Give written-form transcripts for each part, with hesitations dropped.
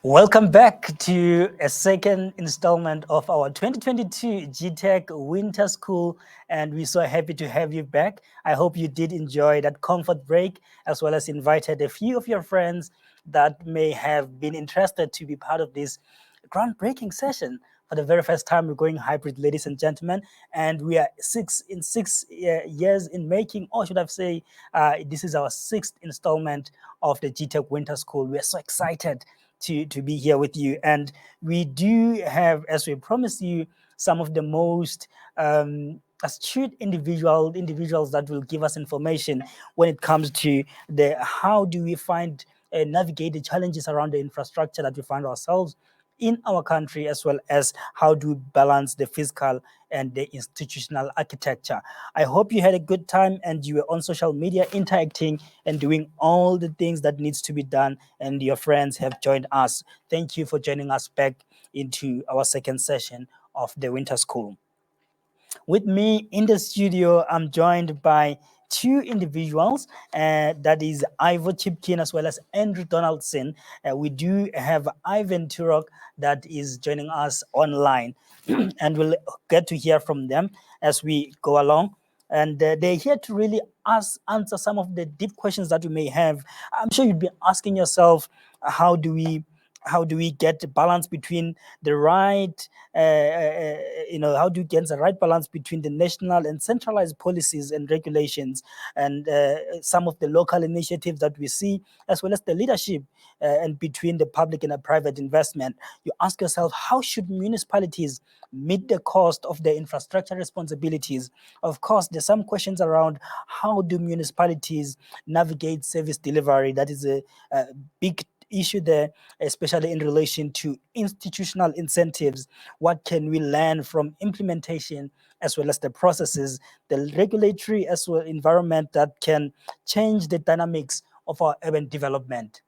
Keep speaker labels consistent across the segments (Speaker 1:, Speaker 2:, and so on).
Speaker 1: Welcome back to a second installment of our 2022 GTech Winter School, and we're so happy to have you back. I hope you did enjoy that comfort break, as well as invited a few of your friends that may have been interested to be part of this groundbreaking session. For the very first time, we're going hybrid, ladies and gentlemen, and we are six years in making, or should I say, this is our sixth installment of the GTech Winter School. We are so excited to be here with you. And we do have, as we promised you, some of the most astute individuals that will give us information when it comes to the how do we find navigate the challenges around the infrastructure that we find ourselves in our country, as well as how do we balance the fiscal and the institutional architecture. I hope you had a good time and you were on social media interacting and doing all the things that needs to be done, and your friends have joined us. Thank you for joining us back into our second session of the Winter School. With me in the studio, I'm joined by two individuals, that is Ivor Chipkin as well as Andrew Donaldson. We do have Ivan Turok that is joining us online, and we'll get to hear from them as we go along. And they're here to really answer some of the deep questions that you may have. I'm sure you'd be asking yourself, how do we get the balance between the right, how do we get the right balance between the national and centralized policies and regulations, and some of the local initiatives that we see, as well as the leadership and between the public and the private investment. You ask yourself, how should municipalities meet the cost of their infrastructure responsibilities? Of course, there's some questions around how do municipalities navigate service delivery. That is a big issue there, especially in relation to institutional incentives. What can we learn from implementation, as well as the processes, the regulatory as well environment that can change the dynamics of our urban development?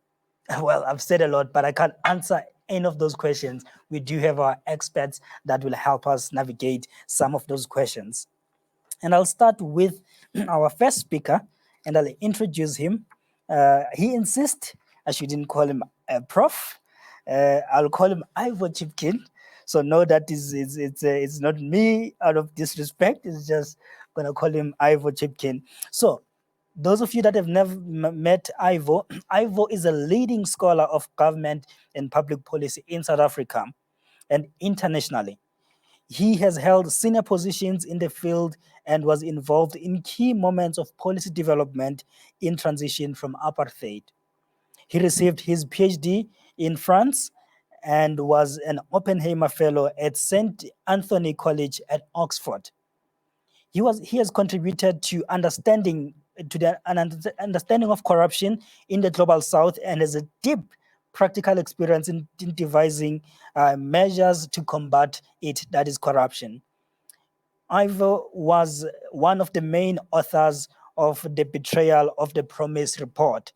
Speaker 1: Well, I've said a lot, but I can't answer any of those questions. We do have our experts that will help us navigate some of those questions. And I'll start with our first speaker, and I'll introduce him. He insists I shouldn't call him a prof. I'll call him Ivor Chipkin. So no, that it's not me out of disrespect. It's just gonna call him Ivor Chipkin. So those of you that have never met Ivor, Ivor is a leading scholar of government and public policy in South Africa and internationally. He has held senior positions in the field and was involved in key moments of policy development in transition from apartheid. He received his PhD in France and was an Oppenheimer Fellow at St. Anthony College at Oxford. He has contributed to the understanding of corruption in the global south, and has a deep practical experience in devising measures to combat it, that is corruption. Ivor was one of the main authors of the Betrayal of the Promise report.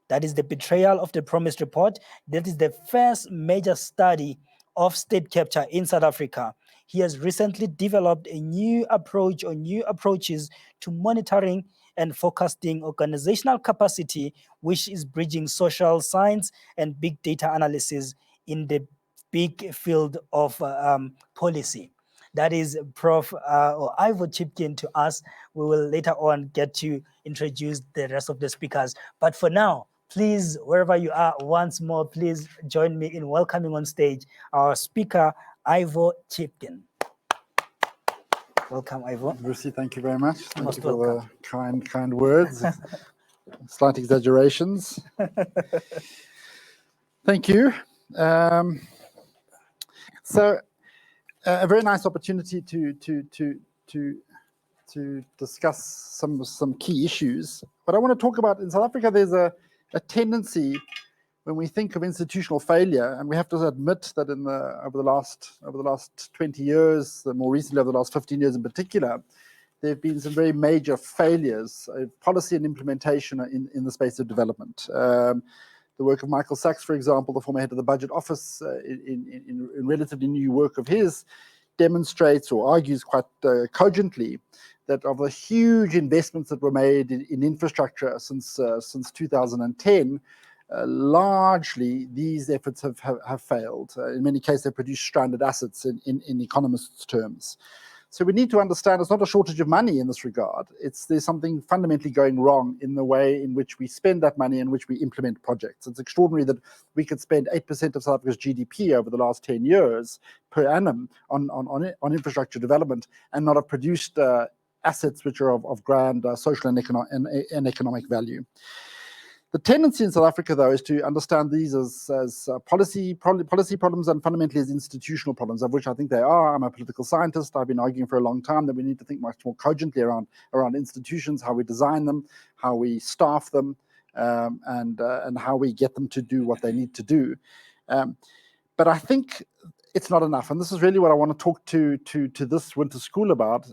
Speaker 1: That is the Betrayal of the Promise report. That is the first major study of state capture in South Africa. He has recently developed a new approach or new approaches to monitoring and forecasting organizational capacity, which is bridging social science and big data analysis in the big field of policy. That is Prof. Or Ivor Chipkin to us. We will later on get to introduce the rest of the speakers. But for now, please, wherever you are, once more, please join me in welcoming on stage our speaker, Ivor Chipkin. Welcome, Ivor.
Speaker 2: Vusi, thank you very much. Thank
Speaker 1: Most
Speaker 2: you for
Speaker 1: welcome.
Speaker 2: the kind words. Slight exaggerations. Thank you. So, a very nice opportunity to discuss some key issues. But I want to talk about, in South Africa, there's a tendency when we think of institutional failure, and we have to admit that over the last 20 years, more recently over the last 15 years in particular, there have been some very major failures of policy and implementation in the space of development. The work of Michael Sachs, for example, the former head of the Budget Office, in relatively new work of his, demonstrates or argues quite cogently that of the huge investments that were made in infrastructure since 2010, largely these efforts have failed. In many cases, they produce stranded assets in economists' terms. So we need to understand it's not a shortage of money in this regard. There's something fundamentally going wrong in the way in which we spend that money and which we implement projects. It's extraordinary that we could spend 8% of South Africa's GDP over the last 10 years per annum on infrastructure development and not have produced assets which are of grand social and economic value. The tendency in South Africa, though, is to understand these as policy problems and fundamentally as institutional problems, of which I think they are. I'm a political scientist. I've been arguing for a long time that we need to think much more cogently around institutions, how we design them, how we staff them, and how we get them to do what they need to do. But I think it's not enough, and this is really what I want to talk to this winter school about.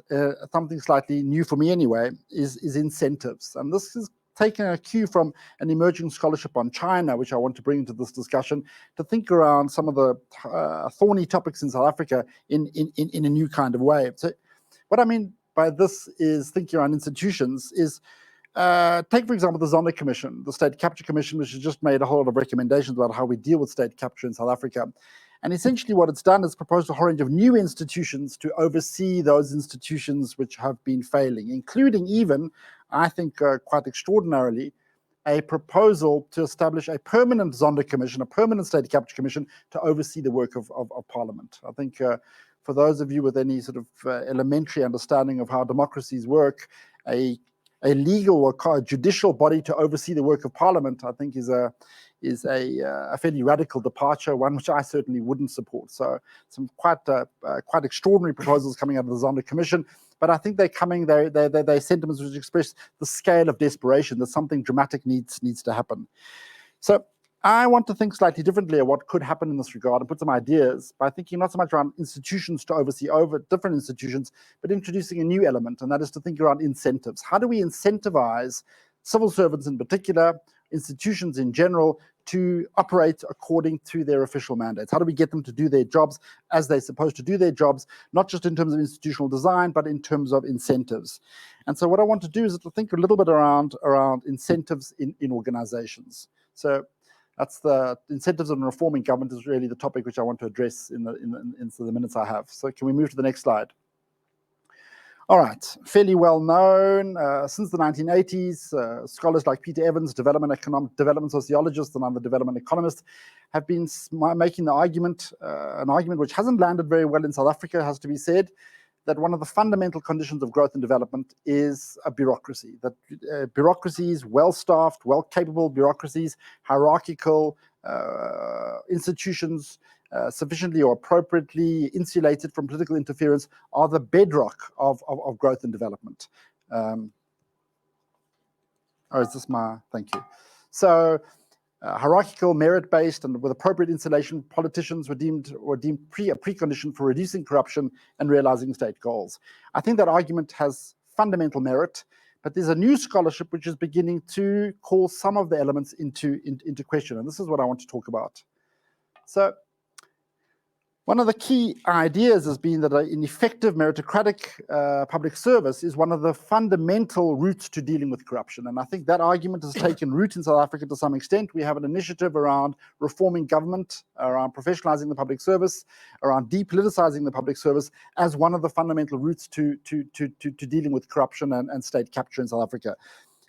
Speaker 2: Something slightly new for me, anyway, is incentives, and this is taking a cue from an emerging scholarship on China, which I want to bring into this discussion, to think around some of the thorny topics in South Africa in a new kind of way. So what I mean by this is thinking around institutions is, take, for example, the Zondo Commission, the State Capture Commission, which has just made a whole lot of recommendations about how we deal with state capture in South Africa. And essentially what it's done is proposed a whole range of new institutions to oversee those institutions which have been failing, including even, I think quite extraordinarily, a proposal to establish a permanent Zondo Commission, a permanent State Capture Commission, to oversee the work of Parliament. I think for those of you with any sort of elementary understanding of how democracies work, a legal or judicial body to oversee the work of Parliament, I think is a fairly radical departure, one which I certainly wouldn't support. So some quite extraordinary proposals coming out of the Zondo Commission, but I think they're sentiments which express the scale of desperation, that something dramatic needs to happen. So I want to think slightly differently of what could happen in this regard and put some ideas by thinking not so much around institutions to oversee different institutions, but introducing a new element, and that is to think around incentives. How do we incentivize civil servants in particular, institutions in general, to operate according to their official mandates? How do we get them to do their jobs as they're supposed to do their jobs, not just in terms of institutional design, but in terms of incentives? And so what I want to do is to think a little bit around incentives in organizations. So that's the incentives in reforming government is really the topic which I want to address in the minutes I have. So can we move to the next slide? All right, fairly well known since the 1980s, scholars like Peter Evans, development sociologists, and other development economists have been making the argument, an argument which hasn't landed very well in South Africa, has to be said, that one of the fundamental conditions of growth and development is a bureaucracy, that bureaucracies, well-staffed, well-capable bureaucracies, hierarchical institutions, sufficiently or appropriately insulated from political interference, are the bedrock of growth and development. Thank you. So hierarchical, merit-based, and with appropriate insulation, politicians were deemed a precondition for reducing corruption and realizing state goals. I think that argument has fundamental merit, but there's a new scholarship which is beginning to call some of the elements into question, and this is what I want to talk about. So one of the key ideas has been that an effective meritocratic public service is one of the fundamental routes to dealing with corruption. And I think that argument has taken root in South Africa to some extent. We have an initiative around reforming government, around professionalizing the public service, around depoliticizing the public service as one of the fundamental routes to dealing with corruption and state capture in South Africa.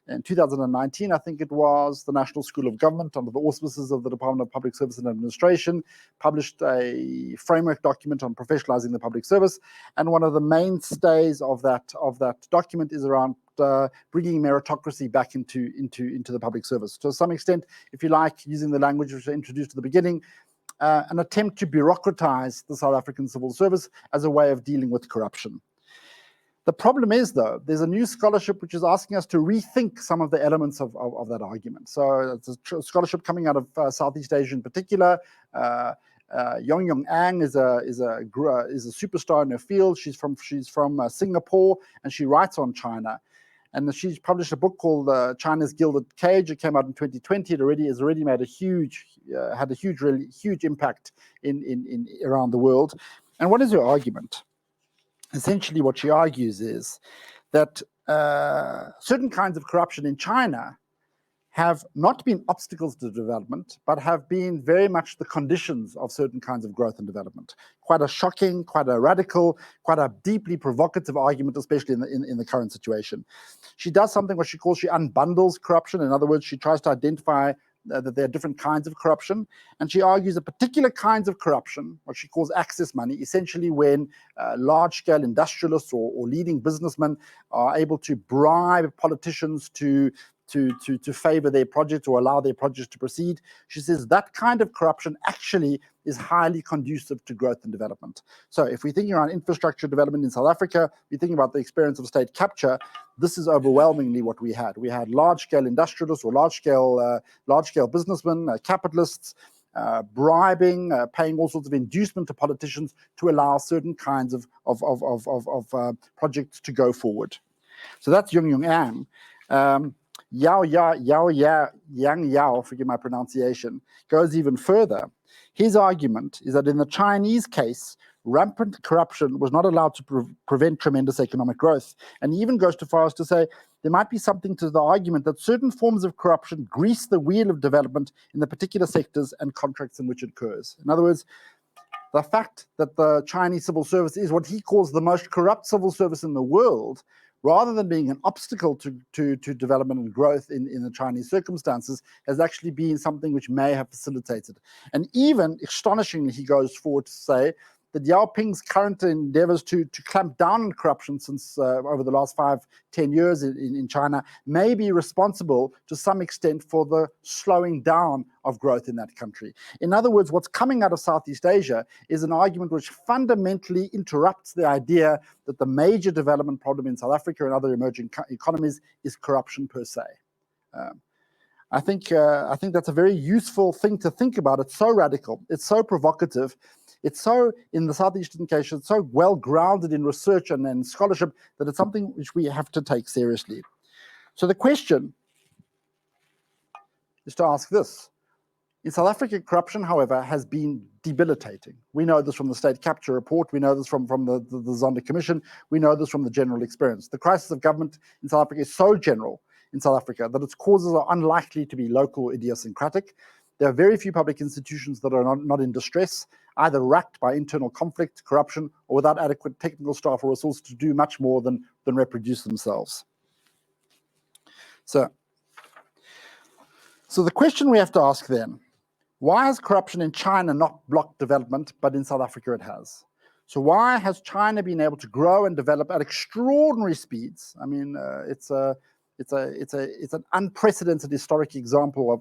Speaker 2: In 2019, I think it was, the National School of Government, under the auspices of the Department of Public Service and Administration, published a framework document on professionalizing the public service. And one of the mainstays of that document is around bringing meritocracy back into the public service. To some extent, if you like, using the language which I introduced at the beginning, an attempt to bureaucratize the South African civil service as a way of dealing with corruption. The problem is, though, there's a new scholarship which is asking us to rethink some of the elements of that argument. So it's a scholarship coming out of Southeast Asia in particular. Yong Ang is a superstar in her field. She's from Singapore, and she writes on China. And she's published a book called China's Gilded Cage. It came out in 2020. It has already made had a huge impact in around the world. And what is her argument? Essentially, what she argues is that certain kinds of corruption in China have not been obstacles to development, but have been very much the conditions of certain kinds of growth and development. Quite a shocking, quite a radical, quite a deeply provocative argument, especially in the current situation. She does something what she calls, she unbundles corruption. In other words, she tries to identify that there are different kinds of corruption, and she argues that particular kinds of corruption, what she calls access money, essentially when large-scale industrialists or leading businessmen are able to bribe politicians to favor their project or allow their projects to proceed. She says that kind of corruption actually is highly conducive to growth and development. So if we're thinking around infrastructure development in South Africa, we're thinking about the experience of state capture, this is overwhelmingly what we had. We had large-scale industrialists or large-scale businessmen, capitalists, bribing, paying all sorts of inducement to politicians to allow certain kinds of projects to go forward. So that's Yung Ang. Yang Yao, forgive my pronunciation, goes even further. His argument is that in the Chinese case, rampant corruption was not allowed to prevent tremendous economic growth. And he even goes too far as to say there might be something to the argument that certain forms of corruption grease the wheel of development in the particular sectors and contracts in which it occurs. In other words, the fact that the Chinese civil service is what he calls the most corrupt civil service in the world, rather than being an obstacle to development and growth in the Chinese circumstances, has actually been something which may have facilitated. And even, astonishingly, he goes forward to say that Yao Ping's current endeavors to clamp down on corruption since over the last 5-10 years in China may be responsible to some extent for the slowing down of growth in that country. In other words, what's coming out of Southeast Asia is an argument which fundamentally interrupts the idea that the major development problem in South Africa and other emerging economies is corruption per se. I think that's a very useful thing to think about. It's so radical, it's so provocative, it's so, in the Southeastern case, it's so well grounded in research and scholarship that it's something which we have to take seriously. So the question is to ask this. In South Africa, corruption, however, has been debilitating. We know this from the State Capture Report. We know this from the Zondo Commission. We know this from the general experience. The crisis of government in South Africa is so general in South Africa that its causes are unlikely to be local or idiosyncratic. There are very few public institutions that are not in distress, either racked by internal conflict, corruption, or without adequate technical staff or resources to do much more than reproduce themselves. So the question we have to ask then, why has corruption in China not blocked development, but in South Africa it has? So why has China been able to grow and develop at extraordinary speeds? I mean, it's an unprecedented historic example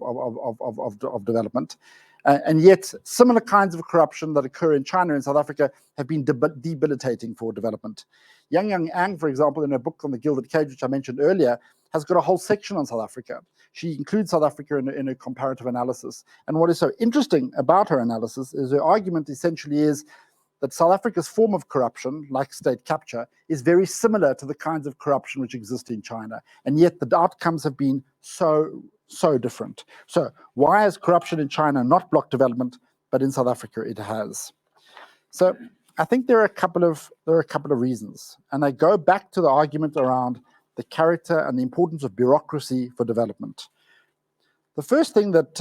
Speaker 2: of development. And yet, similar kinds of corruption that occur in China and South Africa have been debilitating for development. Yang Ang, for example, in her book on the Gilded Cage, which I mentioned earlier, has got a whole section on South Africa. She includes South Africa in a comparative analysis. And what is so interesting about her analysis is her argument essentially is that South Africa's form of corruption, like state capture, is very similar to the kinds of corruption which exist in China. And yet the outcomes have been so different. So why has corruption in China not blocked development, but in South Africa it has? So I think there are a couple of reasons. And I go back to the argument around the character and the importance of bureaucracy for development. The first thing that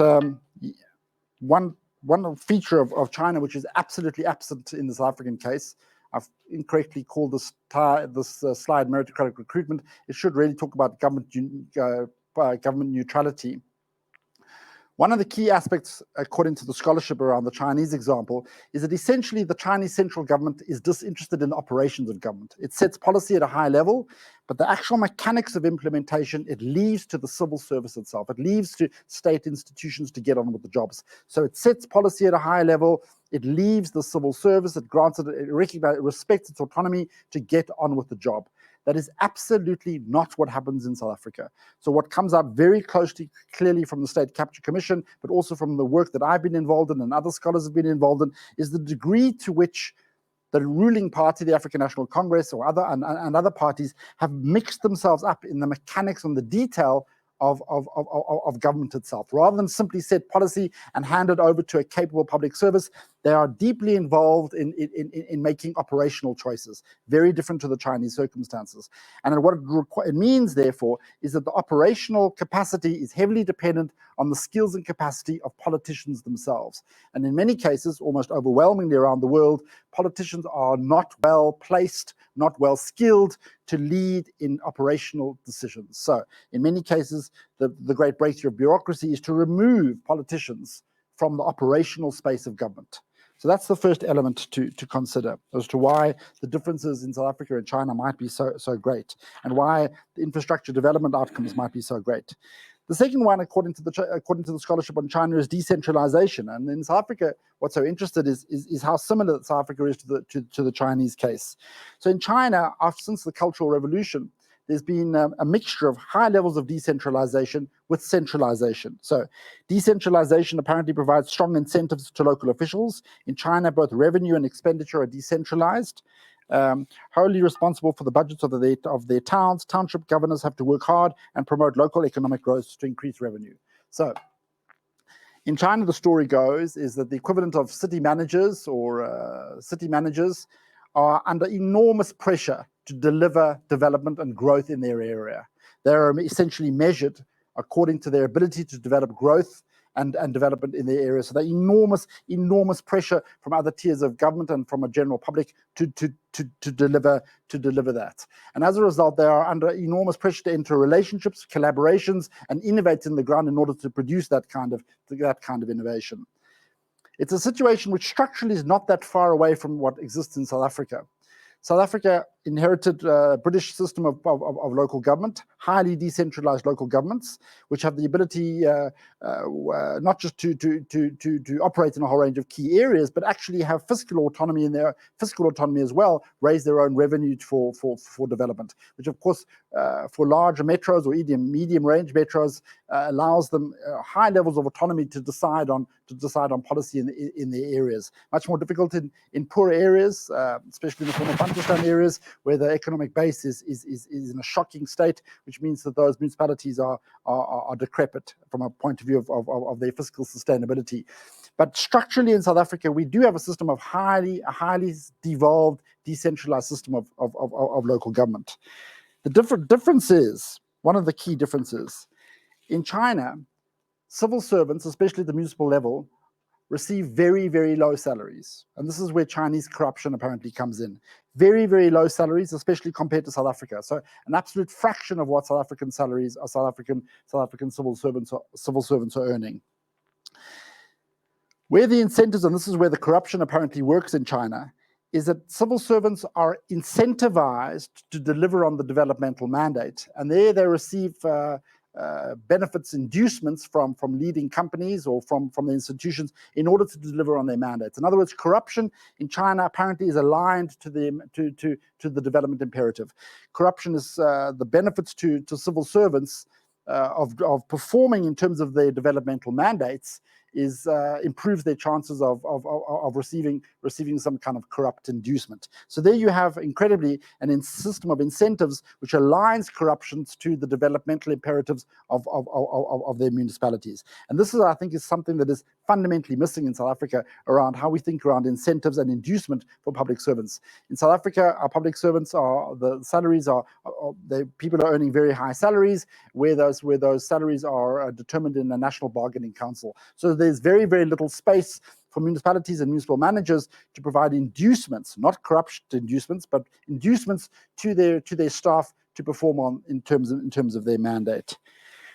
Speaker 2: one feature of China, which is absolutely absent in the South African case, I've incorrectly called this slide meritocratic recruitment. It should really talk about government neutrality. One of the key aspects, according to the scholarship around the Chinese example, is that essentially the Chinese central government is disinterested in the operations of government. It sets policy at a high level, but the actual mechanics of implementation, it leaves to the civil service itself. It leaves to state institutions to get on with the jobs. So it sets policy at a high level, it leaves the civil service, it grants it, it respects its autonomy to get on with the job. That is absolutely not what happens in South Africa. So what comes out very clearly from the State Capture Commission, but also from the work that I've been involved in and other scholars have been involved in, is the degree to which the ruling party, the African National Congress, or other parties have mixed themselves up in the mechanics and the detail of government itself. Rather than simply set policy and hand it over to a capable public service, they are deeply involved in making operational choices, very different to the Chinese circumstances. And what it means, therefore, is that the operational capacity is heavily dependent on the skills and capacity of politicians themselves. And in many cases, almost overwhelmingly around the world, politicians are not well placed, not well skilled to lead in operational decisions. So in many cases, the great breakthrough of bureaucracy is to remove politicians from the operational space of government. So that's the first element to consider as to why the differences in South Africa and China might be so great, and why the infrastructure development outcomes might be so great. The second one, according to the scholarship on China, is decentralization. And in South Africa, what's so interesting is how similar South Africa is to the Chinese case. So in China, since the Cultural Revolution, there's been a mixture of high levels of decentralization with centralization. So decentralization apparently provides strong incentives to local officials. In China, both revenue and expenditure are decentralized. Wholly responsible for the budgets of their towns, township governors have to work hard and promote local economic growth to increase revenue. So in China, the story goes is that the equivalent of city managers are under enormous pressure to deliver development and growth in their area. They are essentially measured according to their ability to develop growth and development in their area. So the enormous pressure from other tiers of government and from a general public to deliver that. And as a result, they are under enormous pressure to enter relationships, collaborations, and innovate in the ground in order to produce that kind of innovation. It's a situation which structurally is not that far away from what exists in South Africa. South Africa inherited a British system of local government, highly decentralized local governments, which have the ability not just to operate in a whole range of key areas, but actually have fiscal autonomy as well, raise their own revenue for development, which of course for larger metros or medium range metros allows them high levels of autonomy to decide on policy in their areas. Much more difficult in poor areas, especially in the former Bantustan areas, where the economic base is in a shocking state, which means that those municipalities are decrepit from a point of view of their fiscal sustainability. But structurally in South Africa, we do have a system of highly devolved, decentralized system of local government. The difference is, one of the key differences, in China, civil servants, especially at the municipal level, receive very, very low salaries. And this is where Chinese corruption apparently comes in. Very, very low salaries, especially compared to South Africa. So an absolute fraction of what South African salaries are South African civil servants are earning. Where the incentives, and this is where the corruption apparently works in China, is that civil servants are incentivized to deliver on the developmental mandate. And there they receive benefits, inducements from leading companies or from the institutions in order to deliver on their mandates. In other words, corruption in China apparently is aligned to the development imperative. Corruption is the benefits to civil servants of performing in terms of their developmental mandates is improves their chances of receiving some kind of corrupt inducement. So there you have incredibly a system of incentives which aligns corruptions to the developmental imperatives of their municipalities. And this is, I think, is something that is fundamentally missing in South Africa around how we think around incentives and inducement for public servants. In South Africa, our public servants people are earning very high salaries, where those salaries are determined in a national bargaining council. So there's very, very little space for municipalities and municipal managers to provide inducements, not corruption inducements, but inducements to their staff to perform in terms of their mandate.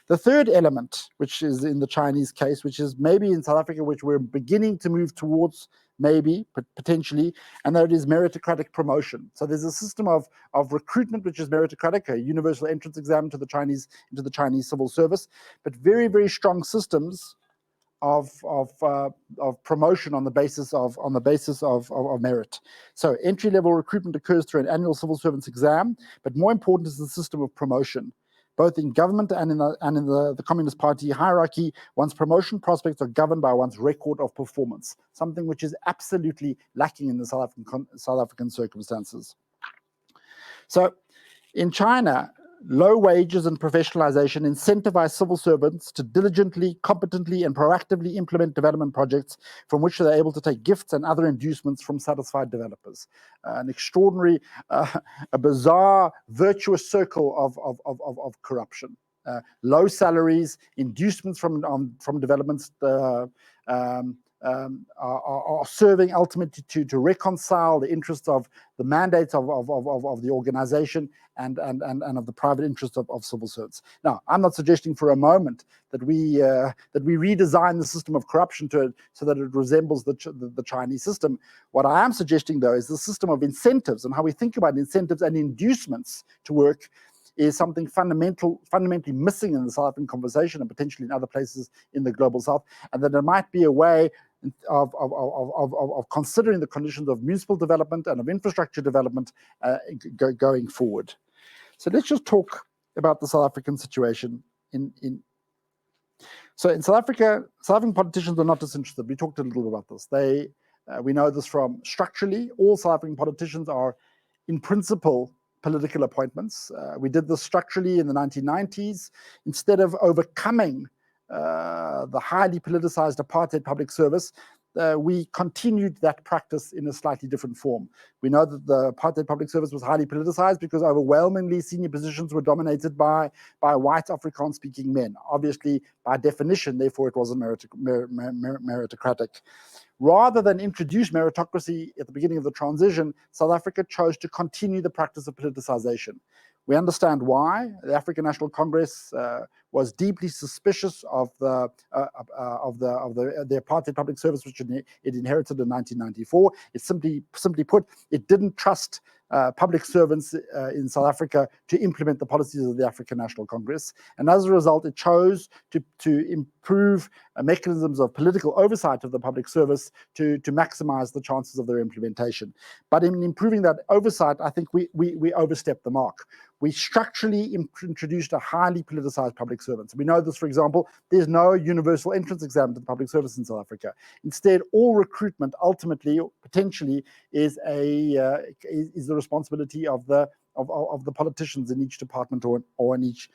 Speaker 2: The third element, which is in the Chinese case, which is maybe in South Africa, which we're beginning to move towards, maybe, but potentially, and that is meritocratic promotion. So there's a system of recruitment which is meritocratic, a universal entrance exam into the Chinese civil service, but very, very strong systems of promotion on the basis of merit. So entry-level recruitment occurs through an annual civil servants exam, but more important is the system of promotion. Both in government and in the Communist Party hierarchy, one's promotion prospects are governed by one's record of performance, something which is absolutely lacking in the South African circumstances. So in China, Low wages and professionalization incentivize civil servants to diligently, competently, and proactively implement development projects from which they're able to take gifts and other inducements from satisfied developers. An extraordinary, a bizarre, virtuous circle of corruption. Low salaries, inducements from developments are serving ultimately to reconcile the interests of the mandates of the organization and of the private interests of civil servants. Now, I'm not suggesting for a moment that we redesign the system of corruption so that it resembles the Chinese system. What I am suggesting, though, is the system of incentives and how we think about incentives and inducements to work is something fundamentally missing in the South African conversation and potentially in other places in the global South, and that there might be a way of considering the conditions of municipal development and of infrastructure development going forward. So let's just talk about the South African situation. So in South Africa, South African politicians are not disinterested. We talked a little bit about this. We know this from structurally, all South African politicians are in principle political appointments. We did this structurally in the 1990s. Instead of overcoming the highly politicized apartheid public service, we continued that practice in a slightly different form. We know that the apartheid public service was highly politicized because overwhelmingly senior positions were dominated by white Afrikaans-speaking men. Obviously, by definition, therefore, it wasn't meritocratic. Rather than introduce meritocracy at the beginning of the transition, South Africa chose to continue the practice of politicization. We understand why. The African National Congress was deeply suspicious of the apartheid public service, which it inherited in 1994. It simply put, it didn't trust public servants in South Africa to implement the policies of the African National Congress, and as a result, it chose to improve mechanisms of political oversight of the public service to maximize the chances of their implementation. But in improving that oversight, I think we overstepped the mark. We structurally introduced a highly politicized public servants. We know this, for example, there's no universal entrance exam to the public service in South Africa. Instead, all recruitment ultimately, potentially, is the responsibility of the politicians in each department or in each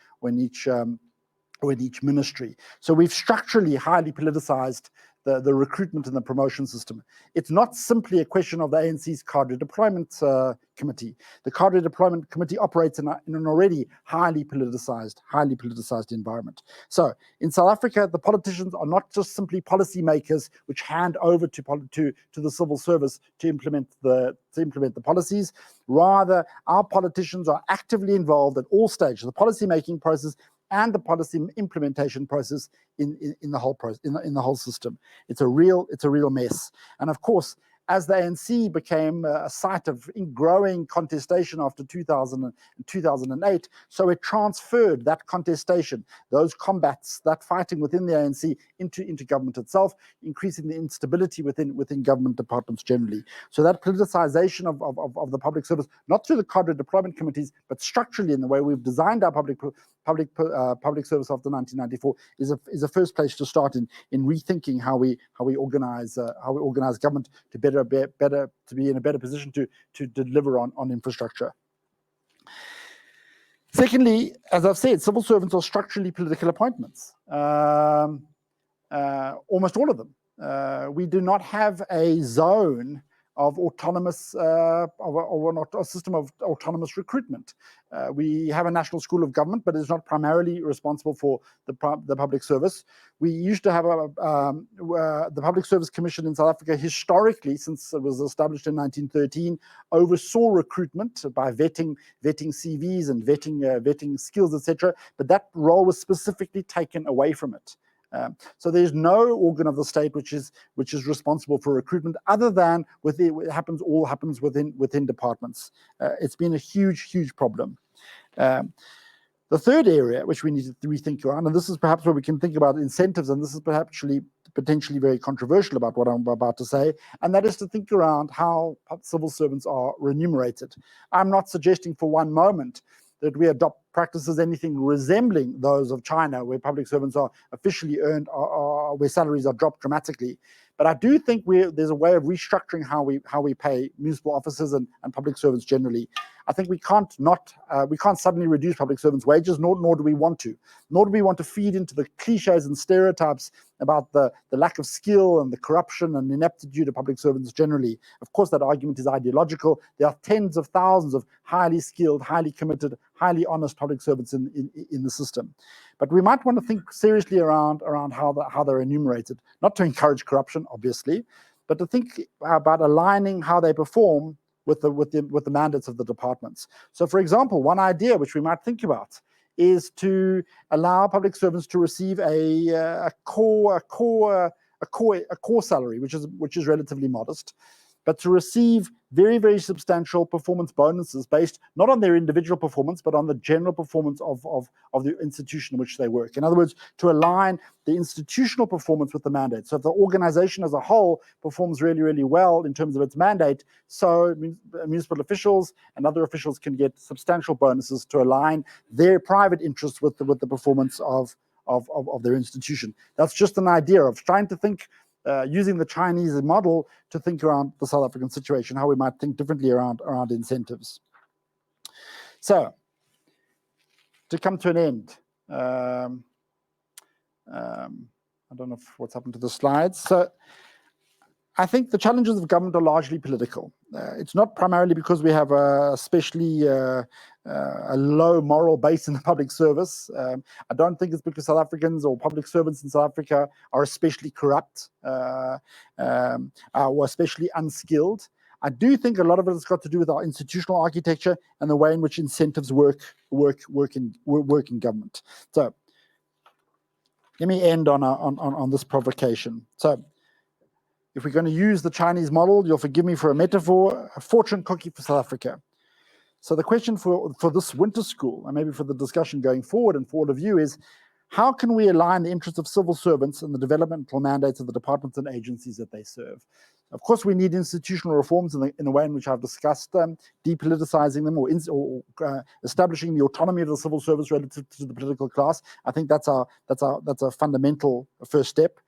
Speaker 2: ministry. So we've structurally highly politicized the recruitment and the promotion system. It's not simply a question of the ANC's cadre deployment committee. The cadre deployment committee operates in an already highly politicized environment. So in South Africa, the politicians are not just simply policymakers which hand over to the civil service to implement the policies. Rather, our politicians are actively involved at all stages, the policymaking process and the policy implementation process in the whole system. It's a real mess. And of course, as the ANC became a site of growing contestation after 2000 and 2008, so it transferred that contestation, those combats, that fighting within the ANC into government itself, increasing the instability within government departments generally. So that politicization of the public service, not through the cadre deployment committees, but structurally in the way we've designed our public service after 1994 is a first place to start in rethinking how we organize government to be in a better position to deliver on infrastructure. Secondly, as I've said, civil servants are structurally political appointments. Almost all of them. We do not have a zone of autonomous, or not a system of autonomous recruitment. We have a national school of government, but it's not primarily responsible for the public service. We used to have the Public Service Commission in South Africa historically, since it was established in 1913, oversaw recruitment by vetting CVs and vetting skills, etc. But that role was specifically taken away from it. So there's no organ of the state which is responsible for recruitment, other than it happens within departments. It's been a huge problem. The third area which we need to rethink around, and this is perhaps where we can think about incentives, and this is perhaps potentially very controversial about what I'm about to say, and that is to think around how civil servants are remunerated. I'm not suggesting for one moment that we adopt practices anything resembling those of China, where public servants are officially earned, or where salaries are dropped dramatically. But I do think there's a way of restructuring how we pay municipal officers and public servants generally. I think we can't suddenly reduce public servants' wages, nor do we want to. Nor do we want to feed into the cliches and stereotypes about the lack of skill and the corruption and ineptitude of public servants generally. Of course, that argument is ideological. There are tens of thousands of highly skilled, highly committed, highly honest public servants in the system. But we might want to think seriously around how they're enumerated, not to encourage corruption, obviously, but to think about aligning how they perform with the mandates of the departments. So, for example, one idea which we might think about is to allow public servants to receive a core salary, which is relatively modest, but to receive very, very substantial performance bonuses based not on their individual performance, but on the general performance of the institution in which they work. In other words, to align the institutional performance with the mandate. So if the organization as a whole performs really, really well in terms of its mandate, so municipal officials and other officials can get substantial bonuses to align their private interests with the performance of their institution. That's just an idea of trying to think using the Chinese model to think around the South African situation, how we might think differently around incentives. So, to come to an end, I don't know what's happened to the slides. So, I think the challenges of government are largely political. It's not primarily because we have especially a low moral base in the public service. I don't think it's because South Africans or public servants in South Africa are especially corrupt or especially unskilled. I do think a lot of it has got to do with our institutional architecture and the way in which incentives work in government. So let me end on this provocation. So, if we're going to use the Chinese model, you'll forgive me for a metaphor, a fortune cookie for South Africa. So the question for this winter school, and maybe for the discussion going forward and for all of you, is how can we align the interests of civil servants and the developmental mandates of the departments and agencies that they serve? Of course, we need institutional reforms in the way in which I've discussed them, depoliticizing them or establishing the autonomy of the civil service relative to the political class. I think that's a fundamental first step.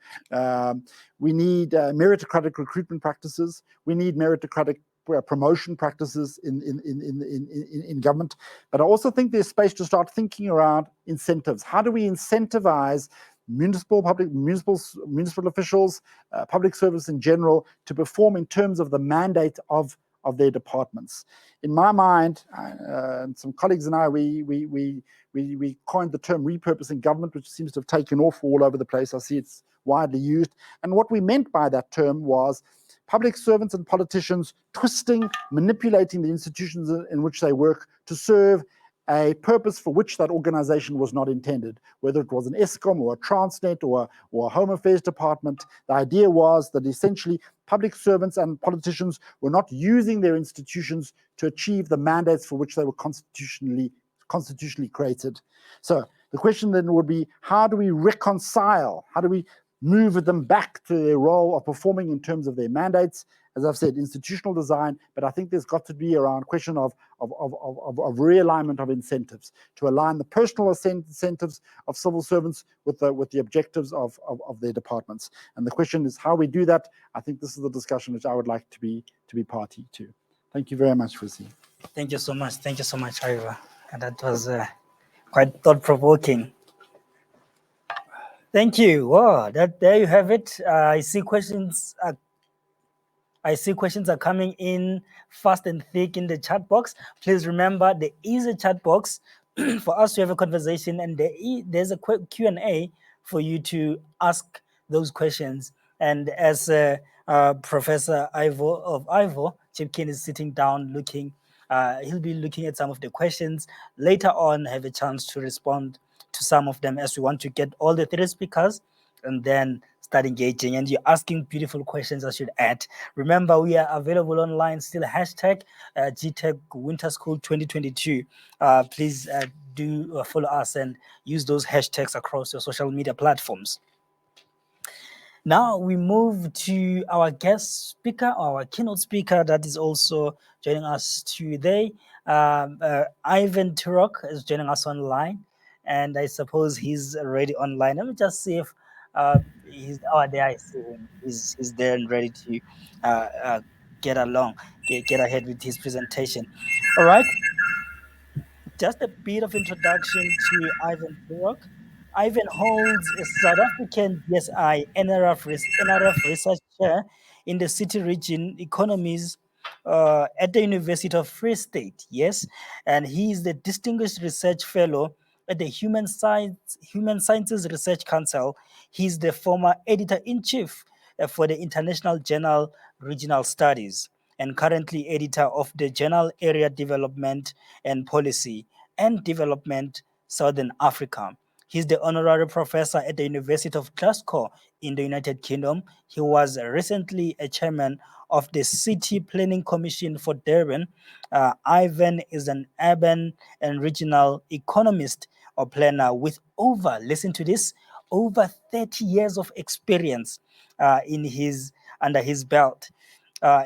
Speaker 2: We need meritocratic recruitment practices. We need meritocratic promotion practices in government. But I also think there's space to start thinking around incentives. How do we incentivize municipal officials, public service in general, to perform in terms of the mandate of their departments? In my mind, and some colleagues and I, we coined the term repurposing government, which seems to have taken off all over the place. I see it's widely used. And what we meant by that term was public servants and politicians twisting, manipulating the institutions in which they work to serve a purpose for which that organization was not intended, whether it was an ESCOM or a Transnet or a Home Affairs Department. The idea was that essentially public servants and politicians were not using their institutions to achieve the mandates for which they were constitutionally created. So the question then would be, how do we reconcile, how do we move them back to their role of performing in terms of their mandates? As I've said, institutional design, but I think there's got to be around question of realignment of incentives to align the personal incentives of civil servants with the objectives of their departments. And the question is how we do that. I think this is the discussion which I would like to be party to. Thank you very much, Vusi.
Speaker 1: Thank you so much. Thank you so much, Ivor. And that was quite thought-provoking. Thank you. Wow, there you have it. I see questions are coming in fast and thick in the chat box. Please remember there is a chat box for us to have a conversation, and there's a Q&A for you to ask those questions. And as Professor Ivor, Chipkin is sitting down looking, he'll be looking at some of the questions. Later on, have a chance to respond to some of them, as we want to get all the three speakers and then start engaging. And you're asking beautiful questions, I should add. Remember, we are available online still, hashtag GTech Winter School 2022. Please do follow us and use those hashtags across your social media platforms. Now we move to our guest speaker, our keynote speaker that is also joining us today. Ivan Turok is joining us online, and I suppose he's already online. Let me just see if he's, there I see him. He's there and ready to get ahead with his presentation. All right. just a bit of introduction to Ivan Turok. Ivan holds a South African DSI NRF research chair in the city region economies at the University of Free State, yes, and he is the Distinguished Research Fellow at the Human Sciences Research Council. He's the former editor-in-chief for the international journal Regional Studies and currently editor of the journal Area Development and Policy and Development Southern Africa. He's the honorary professor at the University of Glasgow in the United Kingdom. He was recently a chairman of the City Planning Commission for Durban. Ivan is an urban and regional economist or planner with over, listen to this, over 30 years of experience under his belt.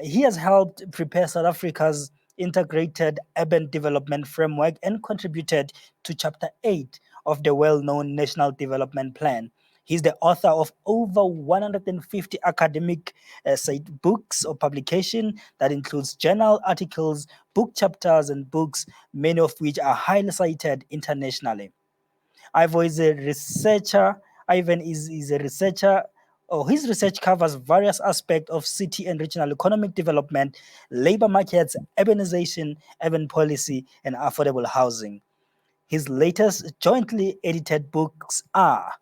Speaker 1: He has helped prepare South Africa's integrated urban development framework and contributed to Chapter 8 of the well-known National Development Plan. He's the author of over 150 academic books or publication that includes journal articles, book chapters, and books, many of which are highly cited internationally. Ivor is a researcher. Ivan is a researcher. His research covers various aspects of city and regional economic development, labor markets, urbanization, urban policy, and affordable housing. His latest jointly edited books are,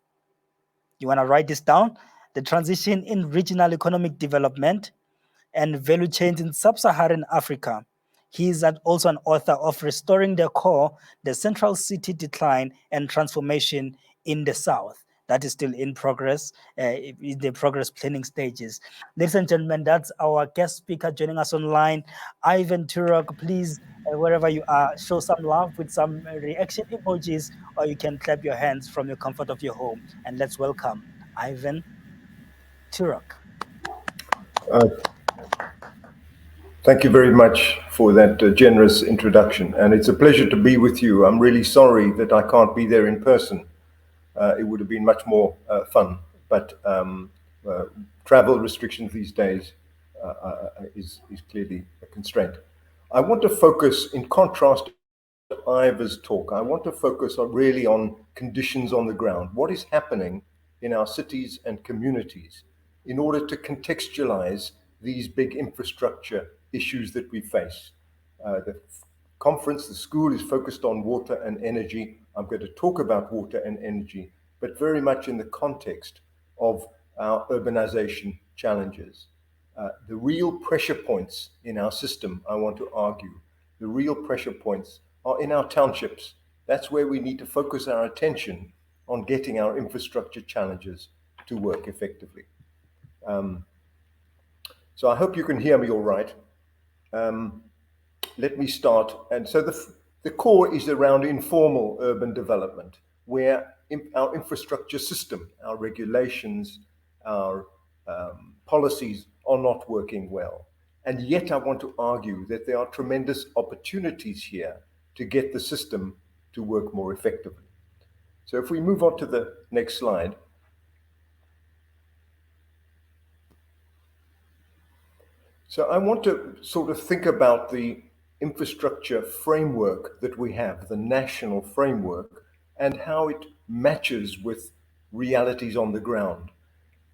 Speaker 1: you want to write this down? The Transition in Regional Economic Development and Value Chains in Sub-Saharan Africa. He is also an author of Restoring the Core, the Central City Decline and Transformation in the South. That is still in progress, in the progress planning stages. Ladies and gentlemen, that's our guest speaker joining us online, Ivan Turok. Please, wherever you are, show some love with some reaction emojis, or you can clap your hands from your comfort of your home. And let's welcome Ivan Turok.
Speaker 3: Thank you very much for that generous introduction, and it's a pleasure to be with you. I'm really sorry that I can't be there in person. It would have been much more fun, but travel restrictions these days is clearly a constraint. I want to focus, in contrast to Ivor's talk, I want to focus really on conditions on the ground. What is happening in our cities and communities in order to contextualize these big infrastructure issues that we face. The conference, the school is focused on water and energy. I'm going to talk about water and energy, but very much in the context of our urbanization challenges. The real pressure points in our system, I want to argue, the real pressure points are in our townships. That's where we need to focus our attention on getting our infrastructure challenges to work effectively. So I hope you can hear me all right. Let me start. And so the core is around informal urban development, where our infrastructure system, our regulations, our policies are not working well. And yet I want to argue that there are tremendous opportunities here to get the system to work more effectively. So if we move on to the next slide. So I want to sort of think about the infrastructure framework that we have, the national framework, and how it matches with realities on the ground.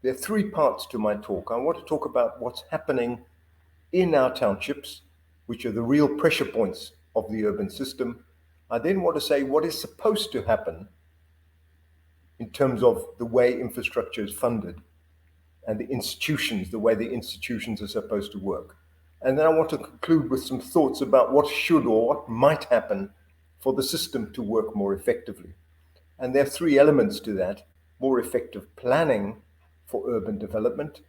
Speaker 3: There are three parts to my talk. I want to talk about what's happening in our townships, which are the real pressure points of the urban system. I then want to say what is supposed to happen in terms of the way infrastructure is funded and the institutions, the way the institutions are supposed to work. And then I want to conclude with some thoughts about what should or what might happen for the system to work more effectively. And there are three elements to that: more effective planning for urban development.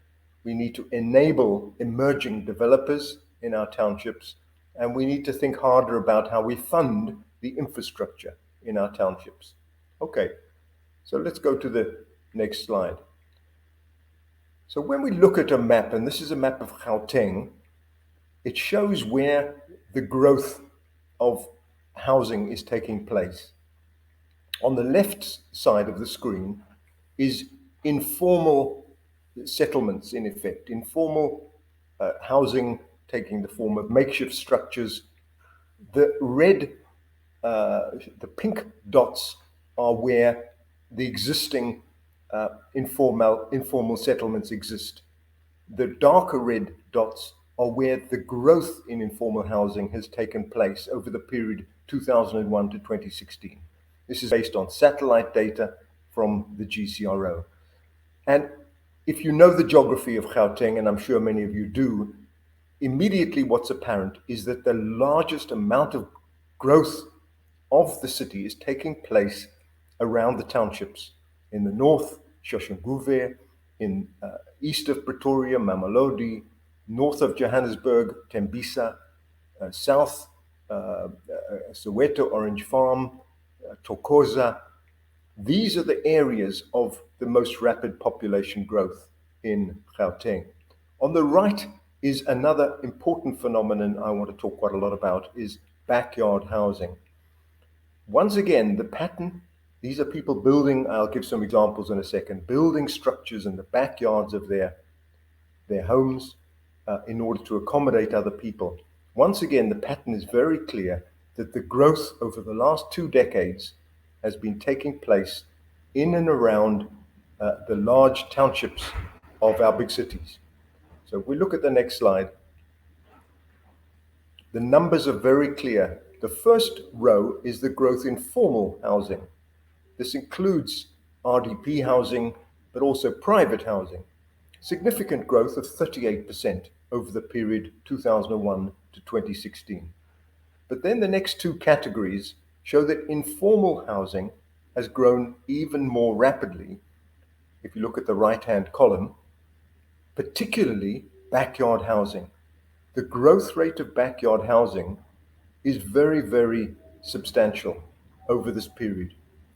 Speaker 3: We need to enable emerging developers in our townships, and we need to think harder about how we fund the infrastructure in our townships. Okay, so let's go to the next slide. So when we look at a map, and this is a map of Gauteng, it shows where the growth of housing is taking place. On the left side of the screen is informal settlements, in effect, informal housing taking the form of makeshift structures. The red the pink dots are where the existing informal settlements exist. The darker red dots are where the growth in informal housing has taken place over the period 2001 to 2016. This is based on satellite data from the GCRO. And if you know the geography of Gauteng, and I'm sure many of you do, immediately what's apparent is that the largest amount of growth of the city is taking place around the townships. In the north, Soshanguve; in east of Pretoria, Mamelodi; north of Johannesburg, Tembisa; south, Soweto, Orange Farm, Thokoza. These are the areas of the most rapid population growth in Gauteng. On the right is another important phenomenon I want to talk quite a lot about, is backyard housing. Once again, the pattern, these are people building, I'll give some examples in a second, building structures in the backyards of their homes in order to accommodate other people. Once again, the pattern is very clear that the growth over the last 2 decades has been taking place in and around the large townships of our big cities. So if we look at the next slide, the numbers are very clear. The first row is the growth in formal housing. This includes RDP housing, but also private housing. Significant growth of 38% over the period 2001 to 2016. But then the next 2 categories show that informal housing has grown even more rapidly. If you look at the right-hand column, particularly backyard housing. The growth rate of backyard housing is very, very substantial over this period,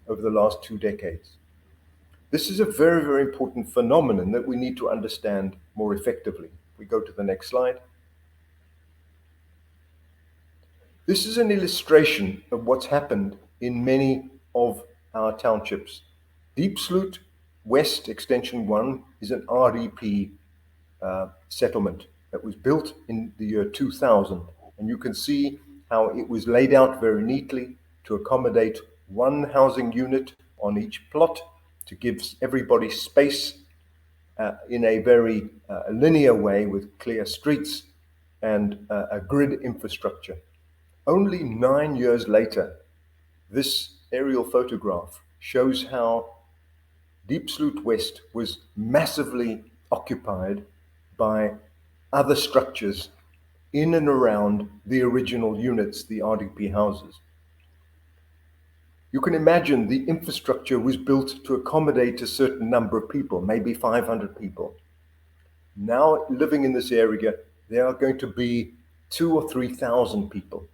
Speaker 3: over the last 2 decades. This is a very, very important phenomenon that we need to understand more effectively. We go to the next slide. This is an illustration of what's happened in many of our townships. Diepsloot West Extension 1 is an RDP settlement that was built in the year 2000. And you can see how it was laid out very neatly to accommodate 1 housing unit on each plot, to give everybody space in a very linear way with clear streets and a grid infrastructure. Only 9 years later, this aerial photograph shows how Diepsloot West was massively occupied by other structures in and around the original units, the RDP houses. You can imagine the infrastructure was built to accommodate a certain number of people, maybe 500 people. Now, living in this area, there are going to be 2,000 or 3,000 people.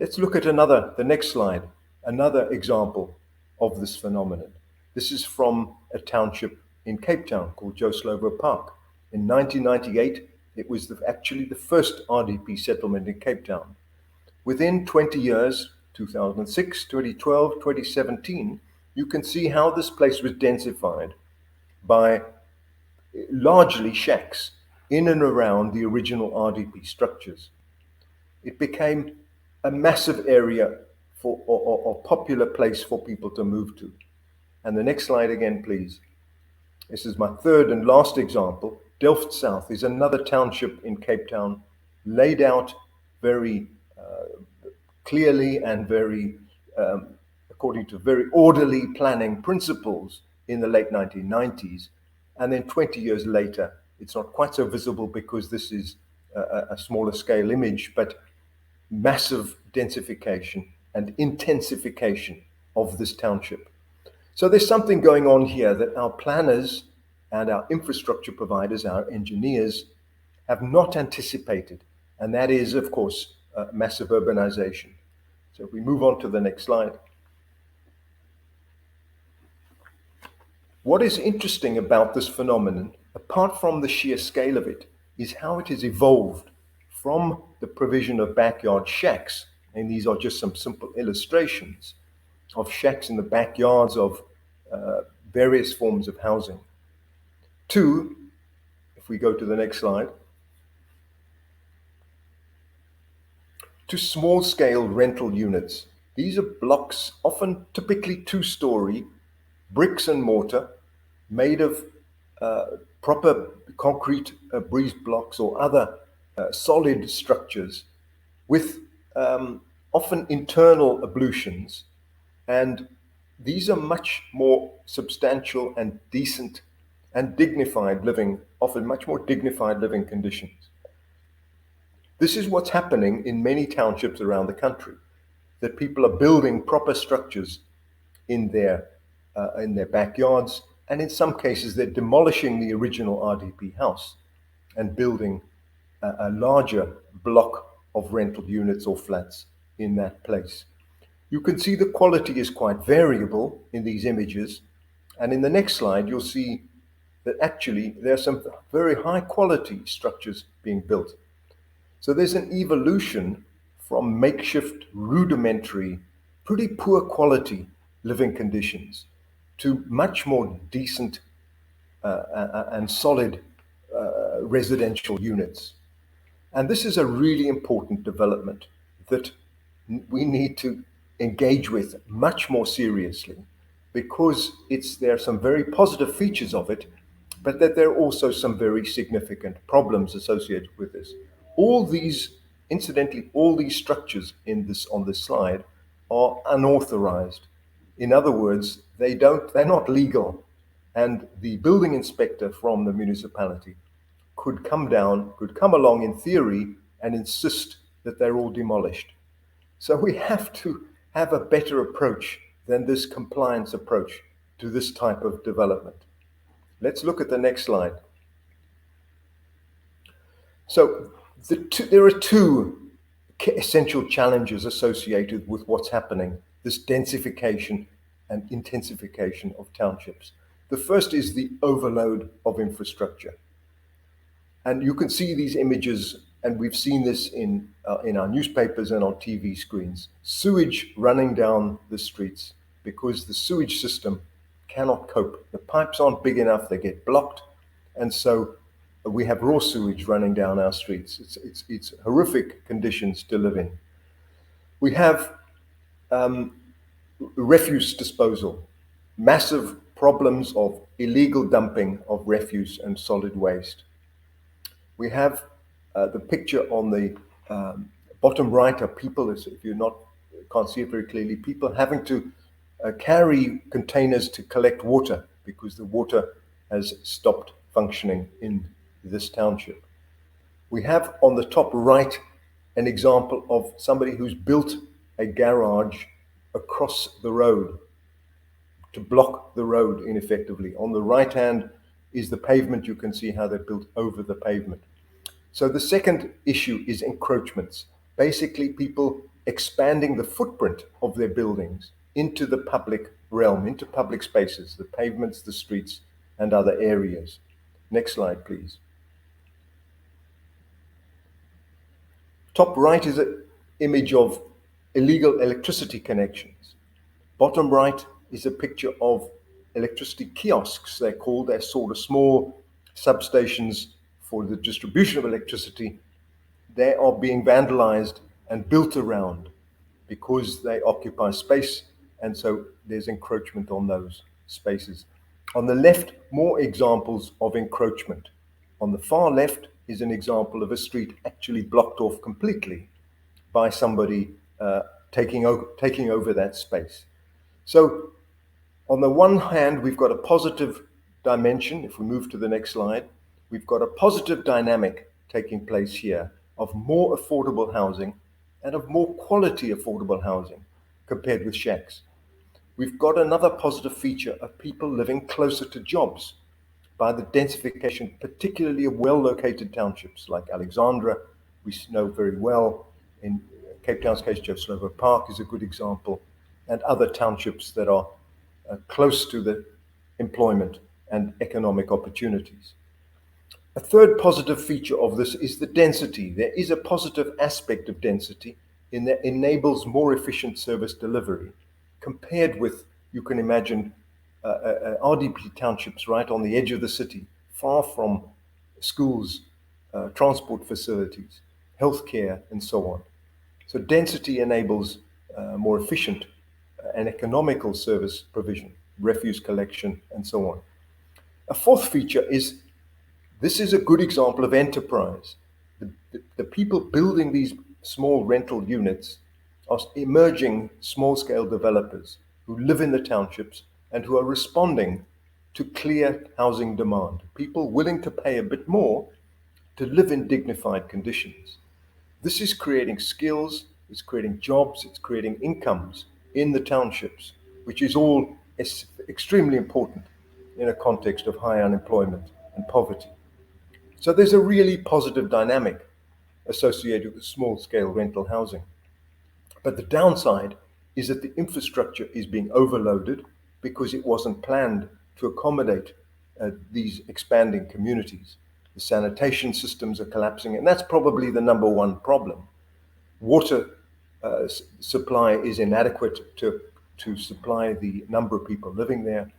Speaker 3: Let's look at the next slide, another example of this phenomenon. This is from a township in Cape Town called Joe Slovo Park. In 1998, it was actually the first RDP settlement in Cape Town. Within 20 years, 2006, 2012, 2017, you can see how this place was densified by largely shacks in and around the original RDP structures. It became a massive area for or popular place for people to move to. And the next slide again, please. This is my third and last example. Delft South is another township in Cape Town, laid out very clearly and very according to very orderly planning principles in the late 1990s. And then 20 years later, it's not quite so visible because this is a smaller scale image, but massive densification and intensification of this township. So there's something going on here that our planners and our infrastructure providers, our engineers, have not anticipated. And that is, of course, massive urbanization. So if we move on to the next slide. What is interesting about this phenomenon, apart from the sheer scale of it, is how it has evolved from the provision of backyard shacks, and these are just some simple illustrations of shacks in the backyards of various forms of housing, to, if we go to the next slide, to small-scale rental units. These are blocks, often typically 2-story, bricks and mortar, made of proper concrete breeze blocks or other solid structures with often internal ablutions. And these are much more substantial and decent and dignified living, often much more dignified living conditions. This is what's happening in many townships around the country, that people are building proper structures in their backyards, and in some cases they're demolishing the original RDP house and building a larger block of rental units or flats in that place. You can see the quality is quite variable in these images, and in the next slide you'll see that actually there are some very high quality structures being built. So there's an evolution from makeshift, rudimentary, pretty poor quality living conditions to much more decent and solid residential units. And this is a really important development that we need to engage with much more seriously, because there are some very positive features of it, but that there are also some very significant problems associated with this. Incidentally, all these structures on this slide are unauthorized. In other words, they're not legal, and the building inspector from the municipality could come along in theory and insist that they're all demolished. So we have to have a better approach than this compliance approach to this type of development. Let's look at the next slide. So there are two essential challenges associated with what's happening, this densification and intensification of townships. The first is the overload of infrastructure. And you can see these images, and we've seen this in our newspapers and on TV screens. Sewage running down the streets because the sewage system cannot cope. The pipes aren't big enough, they get blocked, and so we have raw sewage running down our streets. It's horrific conditions to live in. We have refuse disposal, massive problems of illegal dumping of refuse and solid waste. We have the picture on the bottom right are people, if you can't see it very clearly, people having to carry containers to collect water because the water has stopped functioning in this township. We have on the top right an example of somebody who's built a garage across the road to block the road ineffectively. On the right hand is the pavement. You can see how they're built over the pavement. So the second issue is encroachments. Basically, people expanding the footprint of their buildings into the public realm, into public spaces, the pavements, the streets, and other areas. Next slide, please. Top right is an image of illegal electricity connections. Bottom right is a picture of electricity kiosks, they're called. They're sort of small substations for the distribution of electricity. They are being vandalized and built around because they occupy space, and so there's encroachment on those spaces. On the left, more examples of encroachment. On the far left is an example of a street actually blocked off completely by somebody taking over that space. So on the one hand, we've got a positive dimension. If we move to the next slide, we've got a positive dynamic taking place here of more affordable housing and of more quality affordable housing compared with shacks. We've got another positive feature of people living closer to jobs by the densification, particularly of well-located townships like Alexandra, we know very well. In Cape Town's case, Joe Slovo Park is a good example, and other townships that are close to the employment and economic opportunities. A third positive feature of this is the density. There is a positive aspect of density in that it enables more efficient service delivery compared with, you can imagine, RDP townships right on the edge of the city, far from schools, transport facilities, healthcare, and so on. So density enables more efficient and economical service provision, refuse collection, and so on. A fourth feature is this is a good example of enterprise. The people building these small rental units are emerging small-scale developers who live in the townships and who are responding to clear housing demand. People willing to pay a bit more to live in dignified conditions. This is creating skills, it's creating jobs, it's creating incomes in the townships, which is all extremely important in a context of high unemployment and poverty. So there's a really positive dynamic associated with small-scale rental housing. But the downside is that the infrastructure is being overloaded because it wasn't planned to accommodate these expanding communities. The sanitation systems are collapsing, and that's probably the number one problem. Water supply is inadequate to supply the number of people living there.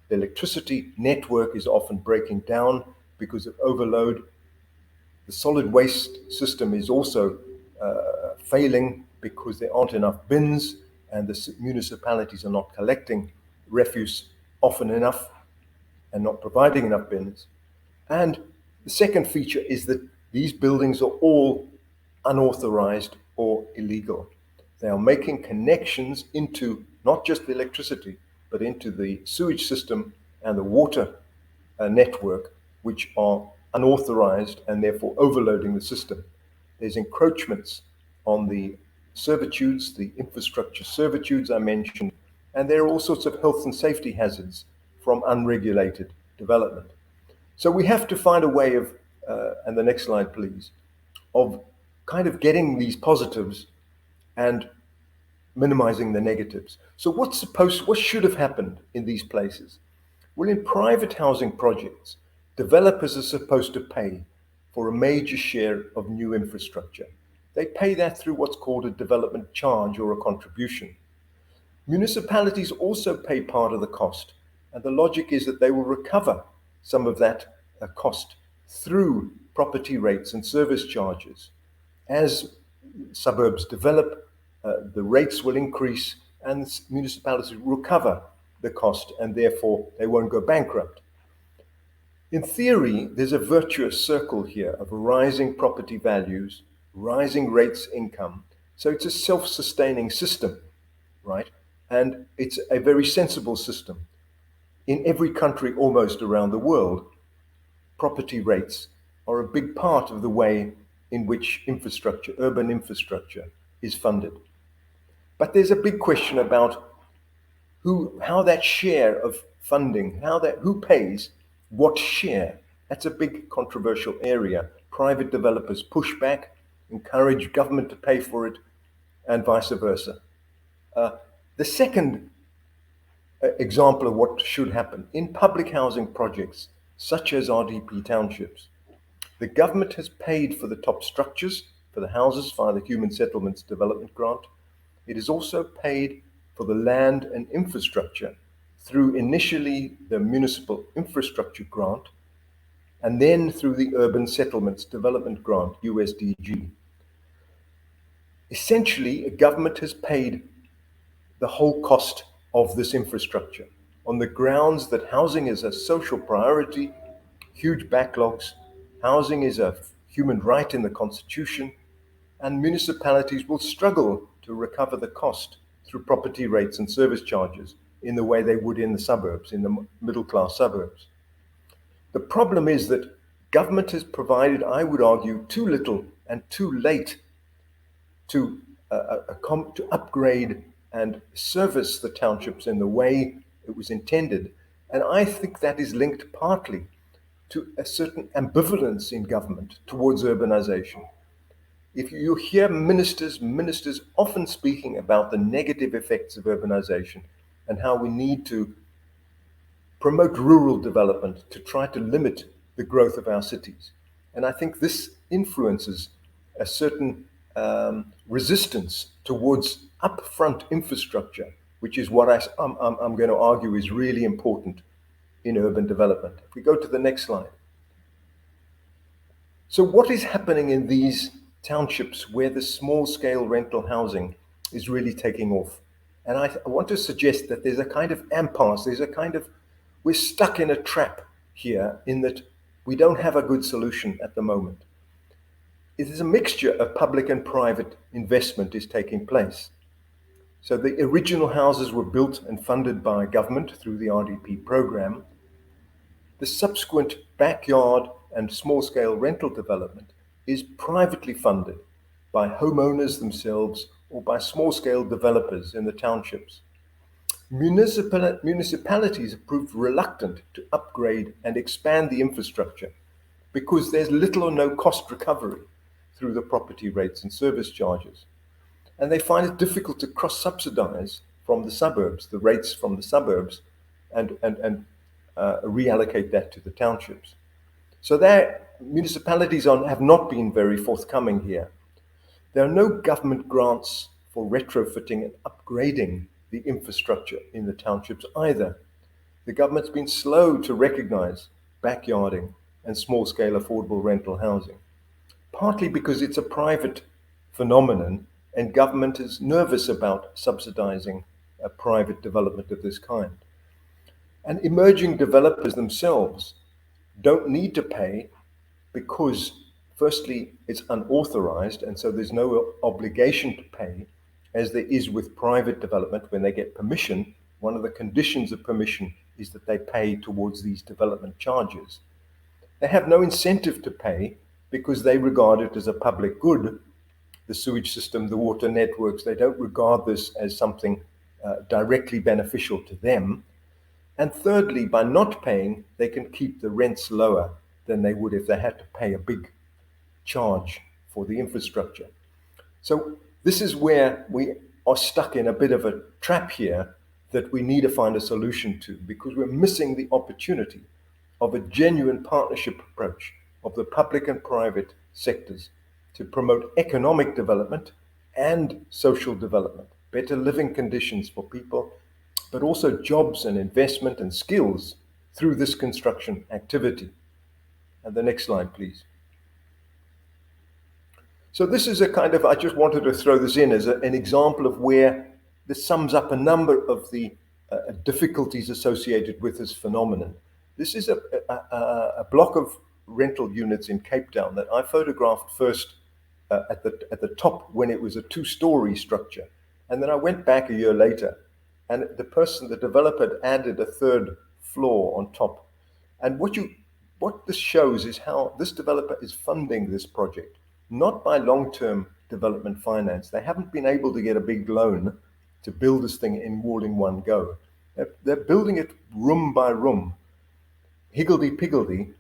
Speaker 3: The electricity network is often breaking down because of overload. The solid waste system is also failing because there aren't enough bins and the municipalities are not collecting refuse often enough and not providing enough bins. And the second feature is that these buildings are all unauthorized or illegal. They are making connections into not just the electricity, but into the sewage system and the water network, which are unauthorized and therefore overloading the system. There's encroachments on the servitudes, the infrastructure servitudes I mentioned, and there are all sorts of health and safety hazards from unregulated development. So we have to find a way of, and the next slide please, of kind of getting these positives and minimizing the negatives. So what should have happened in these places? Well, in private housing projects, developers are supposed to pay for a major share of new infrastructure. They pay that through what's called a development charge or a contribution. Municipalities also pay part of the cost, and the logic is that they will recover some of that cost through property rates and service charges. As suburbs develop, the rates will increase and municipalities will recover the cost and therefore they won't go bankrupt. In theory, there's a virtuous circle here of rising property values, rising rates income. So it's a self-sustaining system, right? And it's a very sensible system. In every country almost around the world, property rates are a big part of the way in which infrastructure, urban infrastructure, is funded. But there's a big question about how that share of funding, who pays what share. That's a big controversial area. Private developers push back, encourage government to pay for it, and vice versa. The second example of what should happen in public housing projects, such as RDP townships, the government has paid for the top structures, for the houses via the Human Settlements Development Grant. It is also paid for the land and infrastructure through initially the Municipal Infrastructure Grant and then through the Urban Settlements Development Grant, USDG. Essentially, a government has paid the whole cost of this infrastructure on the grounds that housing is a social priority, huge backlogs, housing is a human right in the Constitution, and municipalities will struggle to recover the cost through property rates and service charges in the way they would in the suburbs, in the middle-class suburbs. The problem is that government has provided, I would argue, too little and too late to upgrade and service the townships in the way it was intended. And I think that is linked partly to a certain ambivalence in government towards urbanization. If you hear ministers often speaking about the negative effects of urbanization and how we need to promote rural development to try to limit the growth of our cities. And I think this influences a certain resistance towards upfront infrastructure, which is what I'm going to argue is really important in urban development. If we go to the next slide. So what is happening in these townships where the small-scale rental housing is really taking off. And I want to suggest that there's a kind of impasse, we're stuck in a trap here in that we don't have a good solution at the moment. It is a mixture of public and private investment is taking place. So the original houses were built and funded by government through the RDP program. The subsequent backyard and small-scale rental development is privately funded by homeowners themselves or by small-scale developers in the townships. Municipalities have proved reluctant to upgrade and expand the infrastructure because there's little or no cost recovery through the property rates and service charges. And they find it difficult to cross-subsidize from the suburbs, the rates from the suburbs, and reallocate that to the townships. So municipalities have not been very forthcoming here. There are no government grants for retrofitting and upgrading the infrastructure in the townships either. The government's been slow to recognize backyarding and small-scale affordable rental housing, partly because it's a private phenomenon and government is nervous about subsidizing a private development of this kind. And emerging developers themselves don't need to pay because, firstly, it's unauthorized, and so there's no obligation to pay, as there is with private development. When they get permission, one of the conditions of permission is that they pay towards these development charges. They have no incentive to pay because they regard it as a public good. The sewage system, the water networks, they don't regard this as something directly beneficial to them. And thirdly, by not paying, they can keep the rents lower than they would if they had to pay a big charge for the infrastructure. So this is where we are stuck in a bit of a trap here that we need to find a solution to, because we're missing the opportunity of a genuine partnership approach of the public and private sectors to promote economic development and social development, better living conditions for people, but also jobs and investment and skills through this construction activity. And the next slide, please. So this is a kind of, I just wanted to throw this in as an example of where this sums up a number of the difficulties associated with this phenomenon. This is a block of rental units in Cape Town that I photographed first at the top when it was a two-story structure. And then I went back a year later, and the developer had added a third floor on top. And what this shows is how this developer is funding this project, not by long-term development finance. They haven't been able to get a big loan to build this thing all in one go. They're building it room by room, higgledy-piggledy,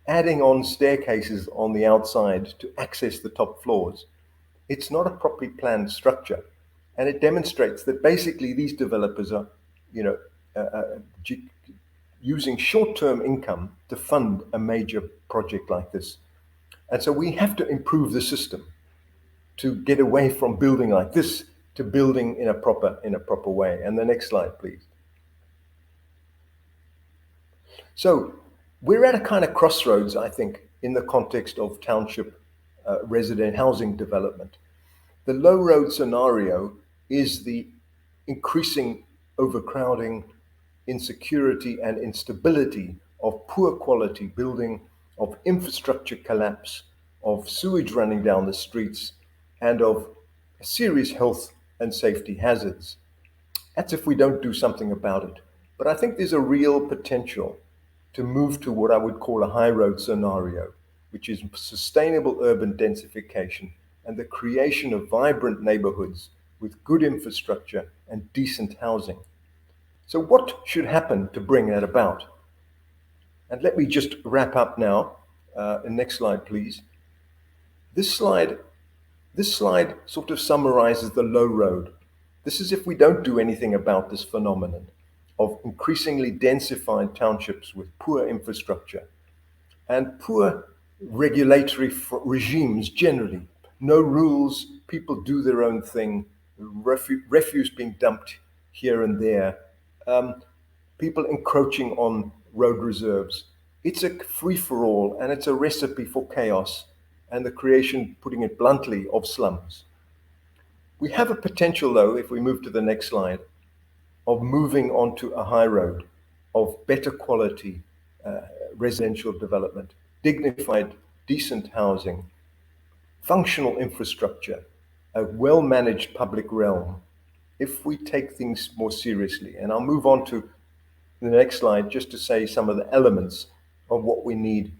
Speaker 3: adding on staircases on the outside to access the top floors. It's not a properly planned structure. And it demonstrates that basically these developers are, using short-term income to fund a major project like this. And so we have to improve the system to get away from building like this to building in a proper way. And the next slide, please. So we're at a kind of crossroads, I think, in the context of township resident housing development. The low road scenario is the increasing overcrowding, insecurity, and instability of poor quality building, of infrastructure collapse, of sewage running down the streets, and of serious health and safety hazards. That's if we don't do something about it. But I think there's a real potential to move to what I would call a high road scenario, which is sustainable urban densification and the creation of vibrant neighborhoods with good infrastructure and decent housing. So what should happen to bring that about? And let me just wrap up now. Next slide, please. This slide sort of summarizes the low road. This is if we don't do anything about this phenomenon of increasingly densified townships with poor infrastructure and poor regulatory regimes generally. No rules, people do their own thing, refuse being dumped here and there, people encroaching on road reserves. It's a free-for-all, and it's a recipe for chaos and the creation, putting it bluntly, of slums. We have a potential, though, if we move to the next slide, of moving onto a high road of better quality residential development, dignified, decent housing, functional infrastructure, a well-managed public realm, if we take things more seriously. And I'll move on to the next slide just to say some of the elements of what we need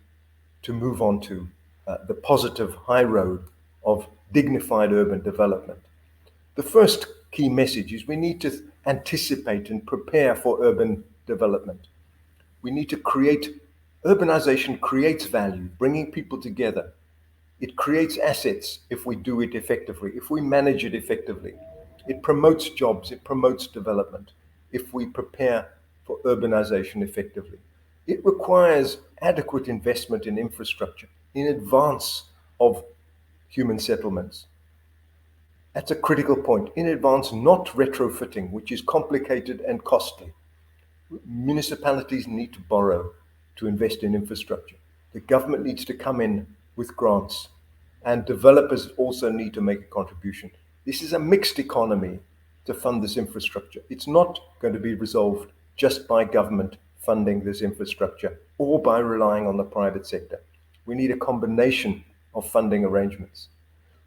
Speaker 3: to move on to the positive high road of dignified urban development. The first key message is we need to anticipate and prepare for urban development. We need to urbanization creates value, bringing people together. It creates assets if we do it effectively, if we manage it effectively. It promotes jobs, it promotes development if we prepare for urbanization effectively. It requires adequate investment in infrastructure in advance of human settlements. That's a critical point. In advance, not retrofitting, which is complicated and costly. Municipalities need to borrow to invest in infrastructure. The government needs to come in with grants, and developers also need to make a contribution. This is a mixed economy to fund this infrastructure. It's not going to be resolved just by government funding this infrastructure or by relying on the private sector. We need a combination of funding arrangements.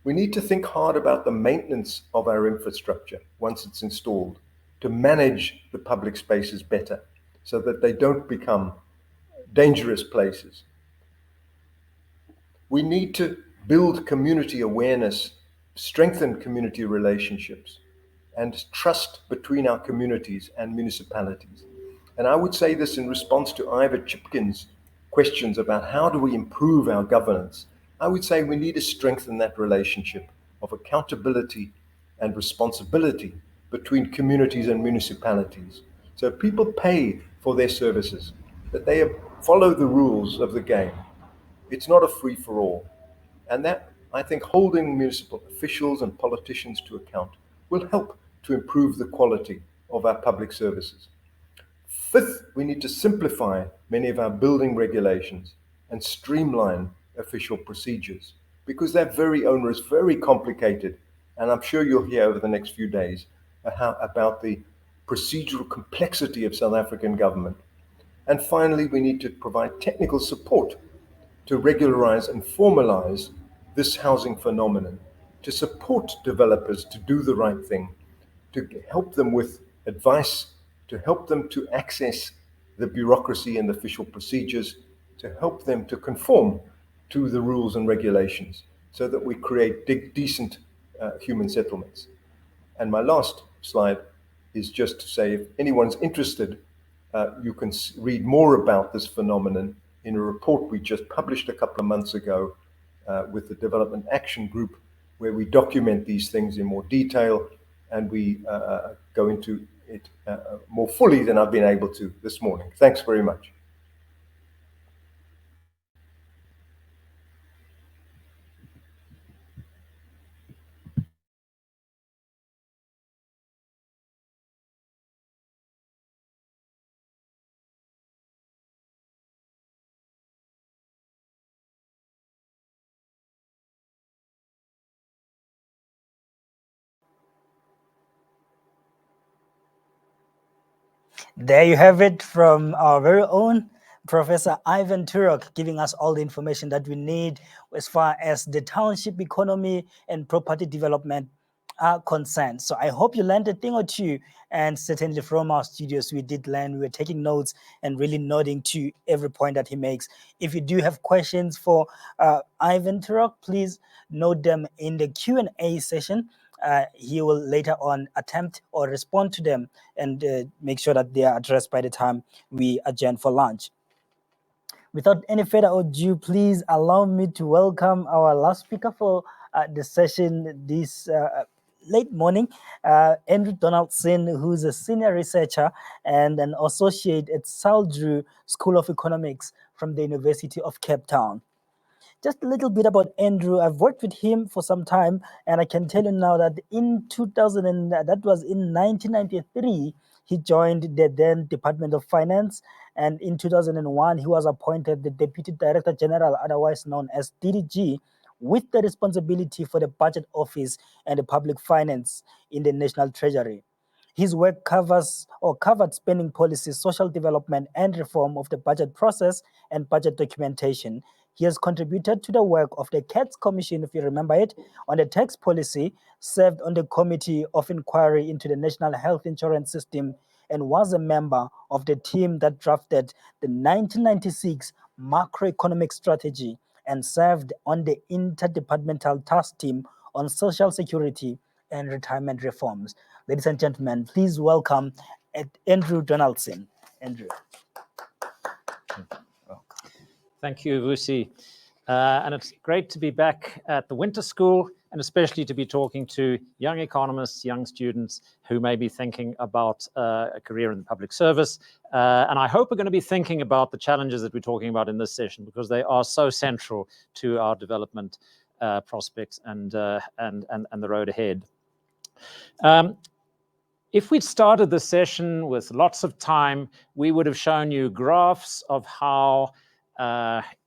Speaker 3: We need to think hard about the maintenance of our infrastructure once it's installed, to manage the public spaces better so that they don't become dangerous places. We need to build community awareness, strengthen community relationships, and trust between our communities and municipalities. And I would say this in response to Ivor Chipkin's questions about how do we improve our governance. I would say we need to strengthen that relationship of accountability and responsibility between communities and municipalities. So people pay for their services, that they follow the rules of the game. It's not a free-for-all. And that, I think, holding municipal officials and politicians to account will help to improve the quality of our public services. Fifth, we need to simplify many of our building regulations and streamline official procedures because they're very onerous, very complicated. And I'm sure you'll hear over the next few days about the procedural complexity of South African government. And finally, we need to provide technical support to regularize and formalize this housing phenomenon, to support developers to do the right thing, to help them with advice, to help them to access the bureaucracy and the official procedures, to help them to conform to the rules and regulations so that we create decent human settlements. And my last slide is just to say, if anyone's interested, you can read more about this phenomenon in a report we just published a couple of months ago with the Development Action Group, where we document these things in more detail, and we go into it more fully than I've been able to this morning. Thanks very much.
Speaker 1: There you have it from our very own Professor Ivan Turok, giving us all the information that we need as far as the township economy and property development are concerned. So I hope you learned a thing or two, and certainly from our studios we did learn. We were taking notes and really nodding to every point that he makes. If you do have questions for Ivan Turok, please note them in the Q&A session. He will later on attempt or respond to them and make sure that they are addressed by the time we adjourn for lunch. Without any further ado, please allow me to welcome our last speaker for the session this late morning, Andrew Donaldson, who's a senior researcher and an associate at Saldru School of Economics from the University of Cape Town. Just a little bit about Andrew. I've worked with him for some time, and I can tell you now that in 1993, he joined the then Department of Finance, and in 2001, he was appointed the Deputy Director General, otherwise known as DDG, with the responsibility for the budget office and the public finance in the National Treasury. His work covered spending policy, social development, and reform of the budget process and budget documentation. He has contributed to the work of the CATS Commission, if you remember it, on the tax policy, served on the Committee of Inquiry into the National Health Insurance System, and was a member of the team that drafted the 1996 macroeconomic strategy and served on the interdepartmental task team on social security and retirement reforms. Ladies and gentlemen, please welcome Andrew Donaldson. Andrew.
Speaker 4: Thank you, Vusi. And it's great to be back at the winter school, and especially to be talking to young economists, young students who may be thinking about a career in the public service. And I hope we're going to be thinking about the challenges that we're talking about in this session, because they are so central to our development prospects and the road ahead. If we'd started the session with lots of time, we would have shown you graphs of how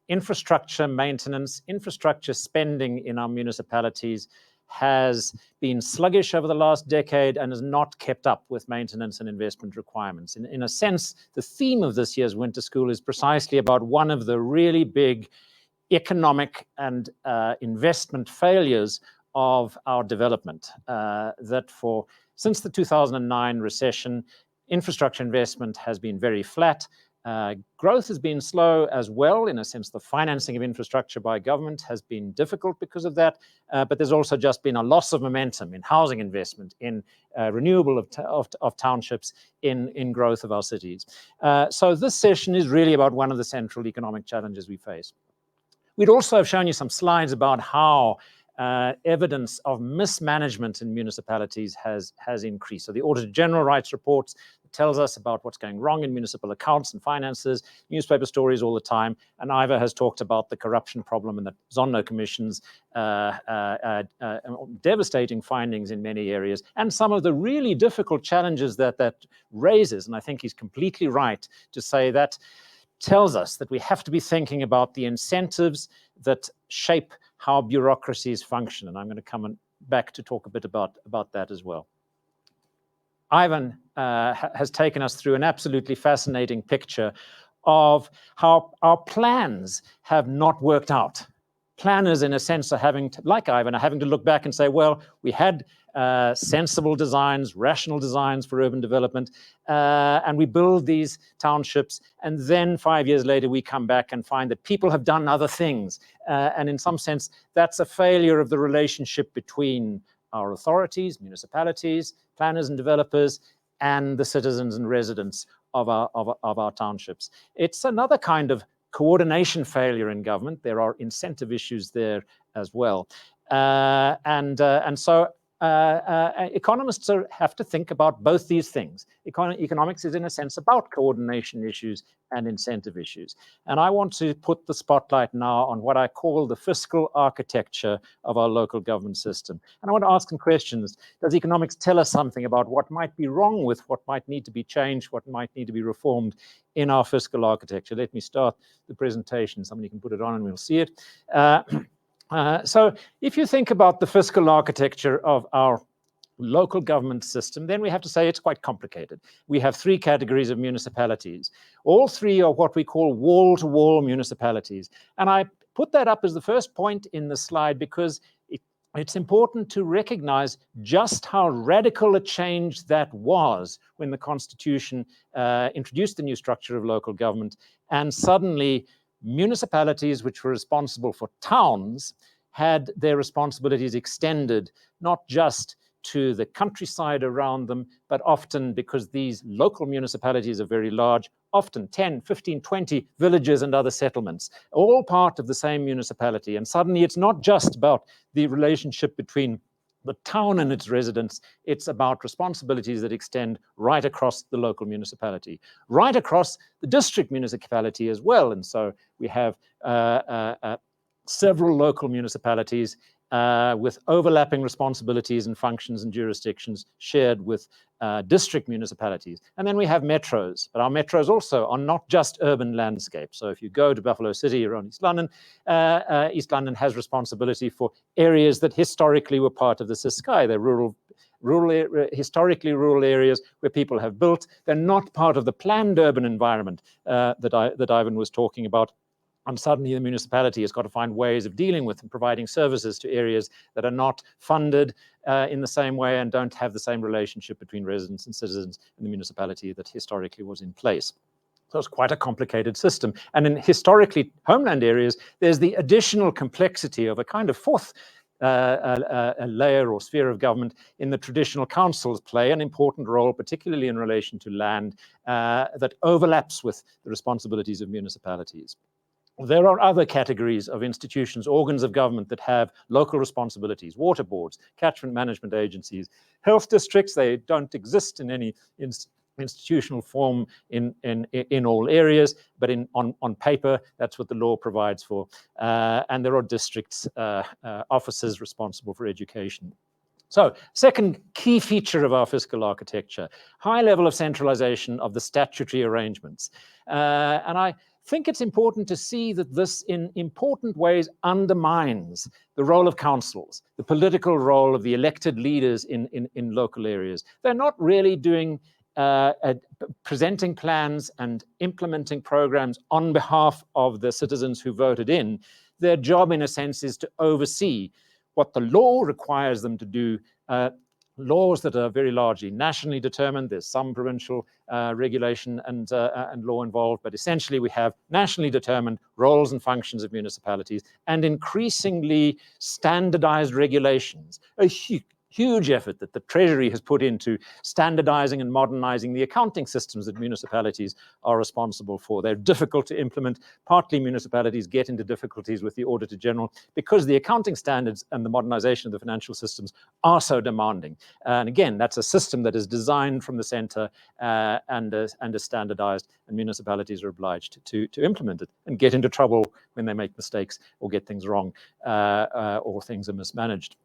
Speaker 4: infrastructure maintenance, infrastructure spending in our municipalities has been sluggish over the last decade and has not kept up with maintenance and investment requirements. In a sense, the theme of this year's winter school is precisely about one of the really big economic and investment failures of our development, since the 2009 recession, infrastructure investment has been very flat. Growth has been slow as well. In a sense, the financing of infrastructure by government has been difficult because of that. But there's also just been a loss of momentum in housing investment, in renewal of townships, in growth of our cities. So this session is really about one of the central economic challenges we face. We'd also have shown you some slides about how evidence of mismanagement in municipalities has increased. So the Auditor General writes reports, tells us about what's going wrong in municipal accounts and finances, newspaper stories all the time, and Ivor has talked about the corruption problem and the Zondo Commission's devastating findings in many areas, and some of the really difficult challenges that raises. And I think he's completely right to say that tells us that we have to be thinking about the incentives that shape how bureaucracies function. And I'm going to come back to talk a bit about that as well. Ivan has taken us through an absolutely fascinating picture of how our plans have not worked out. Planners, in a sense, are having to, like Ivan, are having to look back and say, well, we had sensible designs, rational designs for urban development, and we build these townships, and then 5 years later we come back and find that people have done other things. And in some sense, that's a failure of the relationship between our authorities, municipalities, planners and developers, and the citizens and residents of our townships. It's another kind of coordination failure in government. There are incentive issues there as well. And so economists have to think about both these things. Economics is, in a sense, about coordination issues and incentive issues. And I want to put the spotlight now on what I call the fiscal architecture of our local government system. And I want to ask some questions. Does economics tell us something about what might be wrong with what might need to be changed, what might need to be reformed in our fiscal architecture? Let me start the presentation. Somebody can put it on and we'll see it. So if you think about the fiscal architecture of our local government system, then we have to say it's quite complicated. We have three categories of municipalities. All three are what we call wall-to-wall municipalities. And I put that up as the first point in the slide because it's important to recognize just how radical a change that was when the Constitution introduced the new structure of local government. And suddenly, municipalities which were responsible for towns had their responsibilities extended, not just to the countryside around them, but often, because these local municipalities are very large, often 10, 15, 20 villages and other settlements, all part of the same municipality. And suddenly it's not just about the relationship between the town and its residents, it's about responsibilities that extend right across the local municipality, right across the district municipality as well. And so we have several local municipalities with overlapping responsibilities and functions and jurisdictions shared with district municipalities. And then we have metros, but our metros also are not just urban landscapes. So if you go to Buffalo City around East London has responsibility for areas that historically were part of the Ciskei. They're historically rural areas where people have built. They're not part of the planned urban environment that Ivan was talking about. And suddenly the municipality has got to find ways of dealing with and providing services to areas that are not funded in the same way and don't have the same relationship between residents and citizens in the municipality that historically was in place. So it's quite a complicated system. And in historically homeland areas, there's the additional complexity of a kind of fourth a layer or sphere of government in the traditional councils play an important role, particularly in relation to land that overlaps with the responsibilities of municipalities. There are other categories of institutions, organs of government that have local responsibilities, water boards, catchment management agencies, health districts. They don't exist in any institutional form in all areas, but on paper, that's what the law provides for. And there are districts, offices responsible for education. So, second key feature of our fiscal architecture, high level of centralization of the statutory arrangements. And I think it's important to see that this in important ways undermines the role of councils, the political role of the elected leaders in local areas. They're not really doing presenting plans and implementing programs on behalf of the citizens who voted in. Their job, in a sense, is to oversee what the law requires them to do, laws that are very largely nationally determined. There's some provincial regulation and law involved, but essentially we have nationally determined roles and functions of municipalities and increasingly standardized regulations. A huge effort that the Treasury has put into standardizing and modernizing the accounting systems that municipalities are responsible for. They're difficult to implement. Partly municipalities get into difficulties with the Auditor General because the accounting standards and the modernization of the financial systems are so demanding. And again, that's a system that is designed from the center and is standardized, and municipalities are obliged to implement it and get into trouble when they make mistakes or get things wrong or things are mismanaged.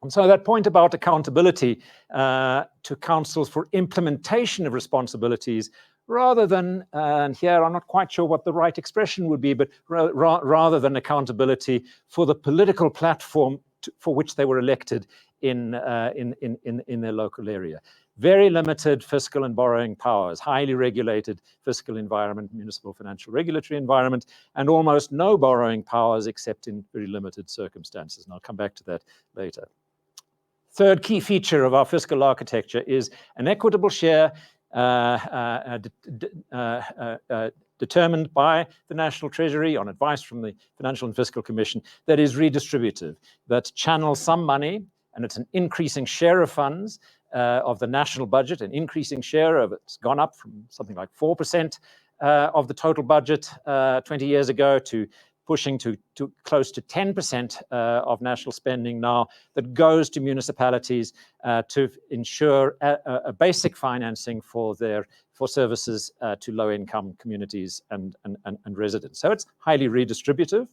Speaker 4: And so that point about accountability to councils for implementation of responsibilities, rather than, and here I'm not quite sure what the right expression would be, but rather than accountability for the political platform for which they were elected in their local area. Very limited fiscal and borrowing powers, highly regulated fiscal environment, municipal financial regulatory environment, and almost no borrowing powers except in very limited circumstances. And I'll come back to that later. Third key feature of our fiscal architecture is an equitable share determined by the National Treasury on advice from the Financial and Fiscal Commission that is redistributive, that channels some money, and it's an increasing share of funds of the national budget, an increasing share of it's gone up from something like 4% of the total budget 20 years ago to pushing to close to 10% of national spending now that goes to municipalities to ensure a basic financing for services to low-income communities and residents. So it's highly redistributive.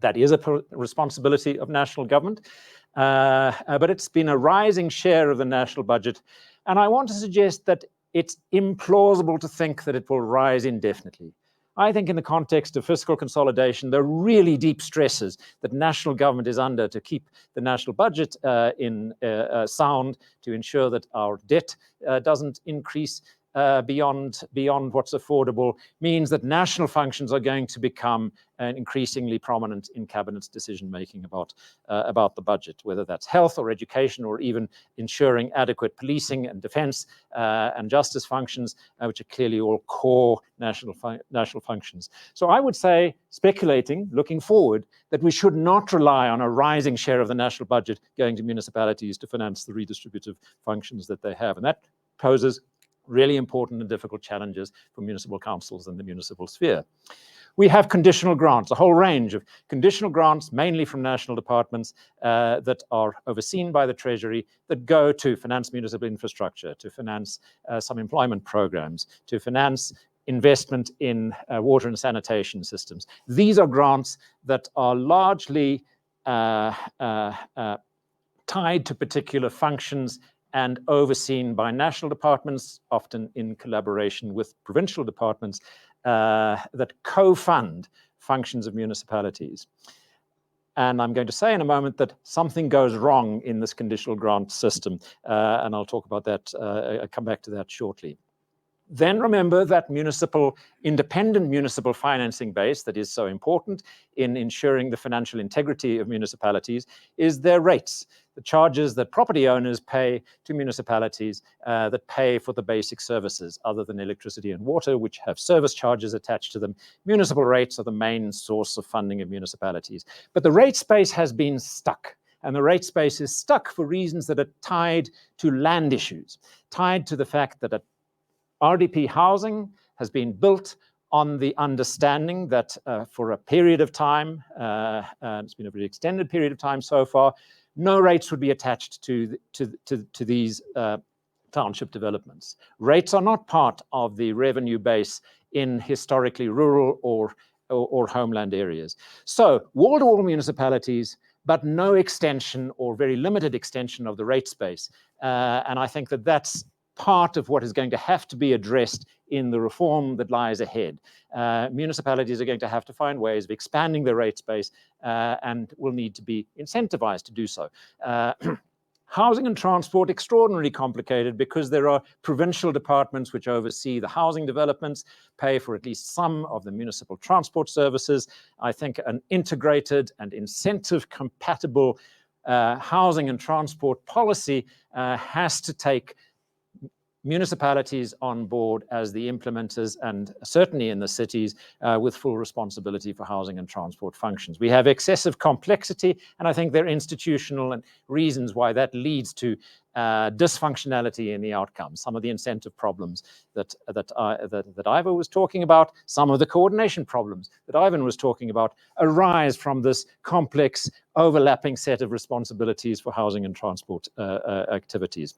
Speaker 4: That is a responsibility of national government, but it's been a rising share of the national budget. And I want to suggest that it's implausible to think that it will rise indefinitely. I think in the context of fiscal consolidation, there are really deep stresses that national government is under to keep the national budget in sound, to ensure that our debt doesn't increase beyond what's affordable, means that national functions are going to become increasingly prominent in cabinet's decision-making about the budget, whether that's health or education or even ensuring adequate policing and defense and justice functions, which are clearly all core national functions. So I would say, speculating, looking forward, that we should not rely on a rising share of the national budget going to municipalities to finance the redistributive functions that they have. And that poses really important and difficult challenges for municipal councils and the municipal sphere. We have conditional grants, a whole range of conditional grants, mainly from national departments that are overseen by the Treasury, that go to finance municipal infrastructure, to finance some employment programs, to finance investment in water and sanitation systems. These are grants that are largely tied to particular functions and overseen by national departments, often in collaboration with provincial departments, that co-fund functions of municipalities. And I'm going to say in a moment that something goes wrong in this conditional grant system, and I'll talk about that, I'll come back to that shortly. Then remember that independent municipal financing base that is so important in ensuring the financial integrity of municipalities is their rates, the charges that property owners pay to municipalities that pay for the basic services other than electricity and water, which have service charges attached to them. Municipal rates are the main source of funding of municipalities. But the rate space has been stuck. And the rate space is stuck for reasons that are tied to land issues, tied to the fact that RDP housing has been built on the understanding that for a period of time, and it's been a very extended period of time so far, no rates would be attached to these township developments. Rates are not part of the revenue base in historically rural or homeland areas. So wall-to-wall municipalities, but no extension or very limited extension of the rate space. And I think that that's part of what is going to have to be addressed in the reform that lies ahead. Municipalities are going to have to find ways of expanding their rate space and will need to be incentivized to do so. Housing and transport, extraordinarily complicated because there are provincial departments which oversee the housing developments, pay for at least some of the municipal transport services. I think an integrated and incentive-compatible housing and transport policy has to take municipalities on board as the implementers, and certainly in the cities with full responsibility for housing and transport functions. We have excessive complexity, and I think there are institutional and reasons why that leads to dysfunctionality in the outcomes. Some of the incentive problems that Ivor was talking about, some of the coordination problems that Ivan was talking about arise from this complex overlapping set of responsibilities for housing and transport activities.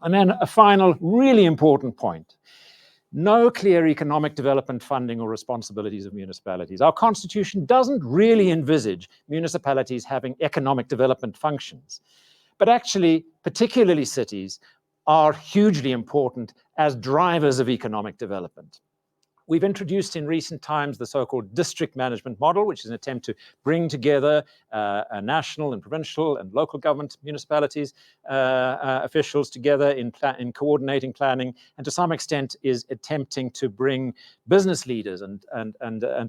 Speaker 4: And then a final really important point. No clear economic development funding or responsibilities of municipalities. Our constitution doesn't really envisage municipalities having economic development functions. But actually, particularly cities, are hugely important as drivers of economic development. We've introduced in recent times the so-called district management model, which is an attempt to bring together national and provincial and local government municipalities officials together in coordinating planning, and to some extent is attempting to bring business leaders and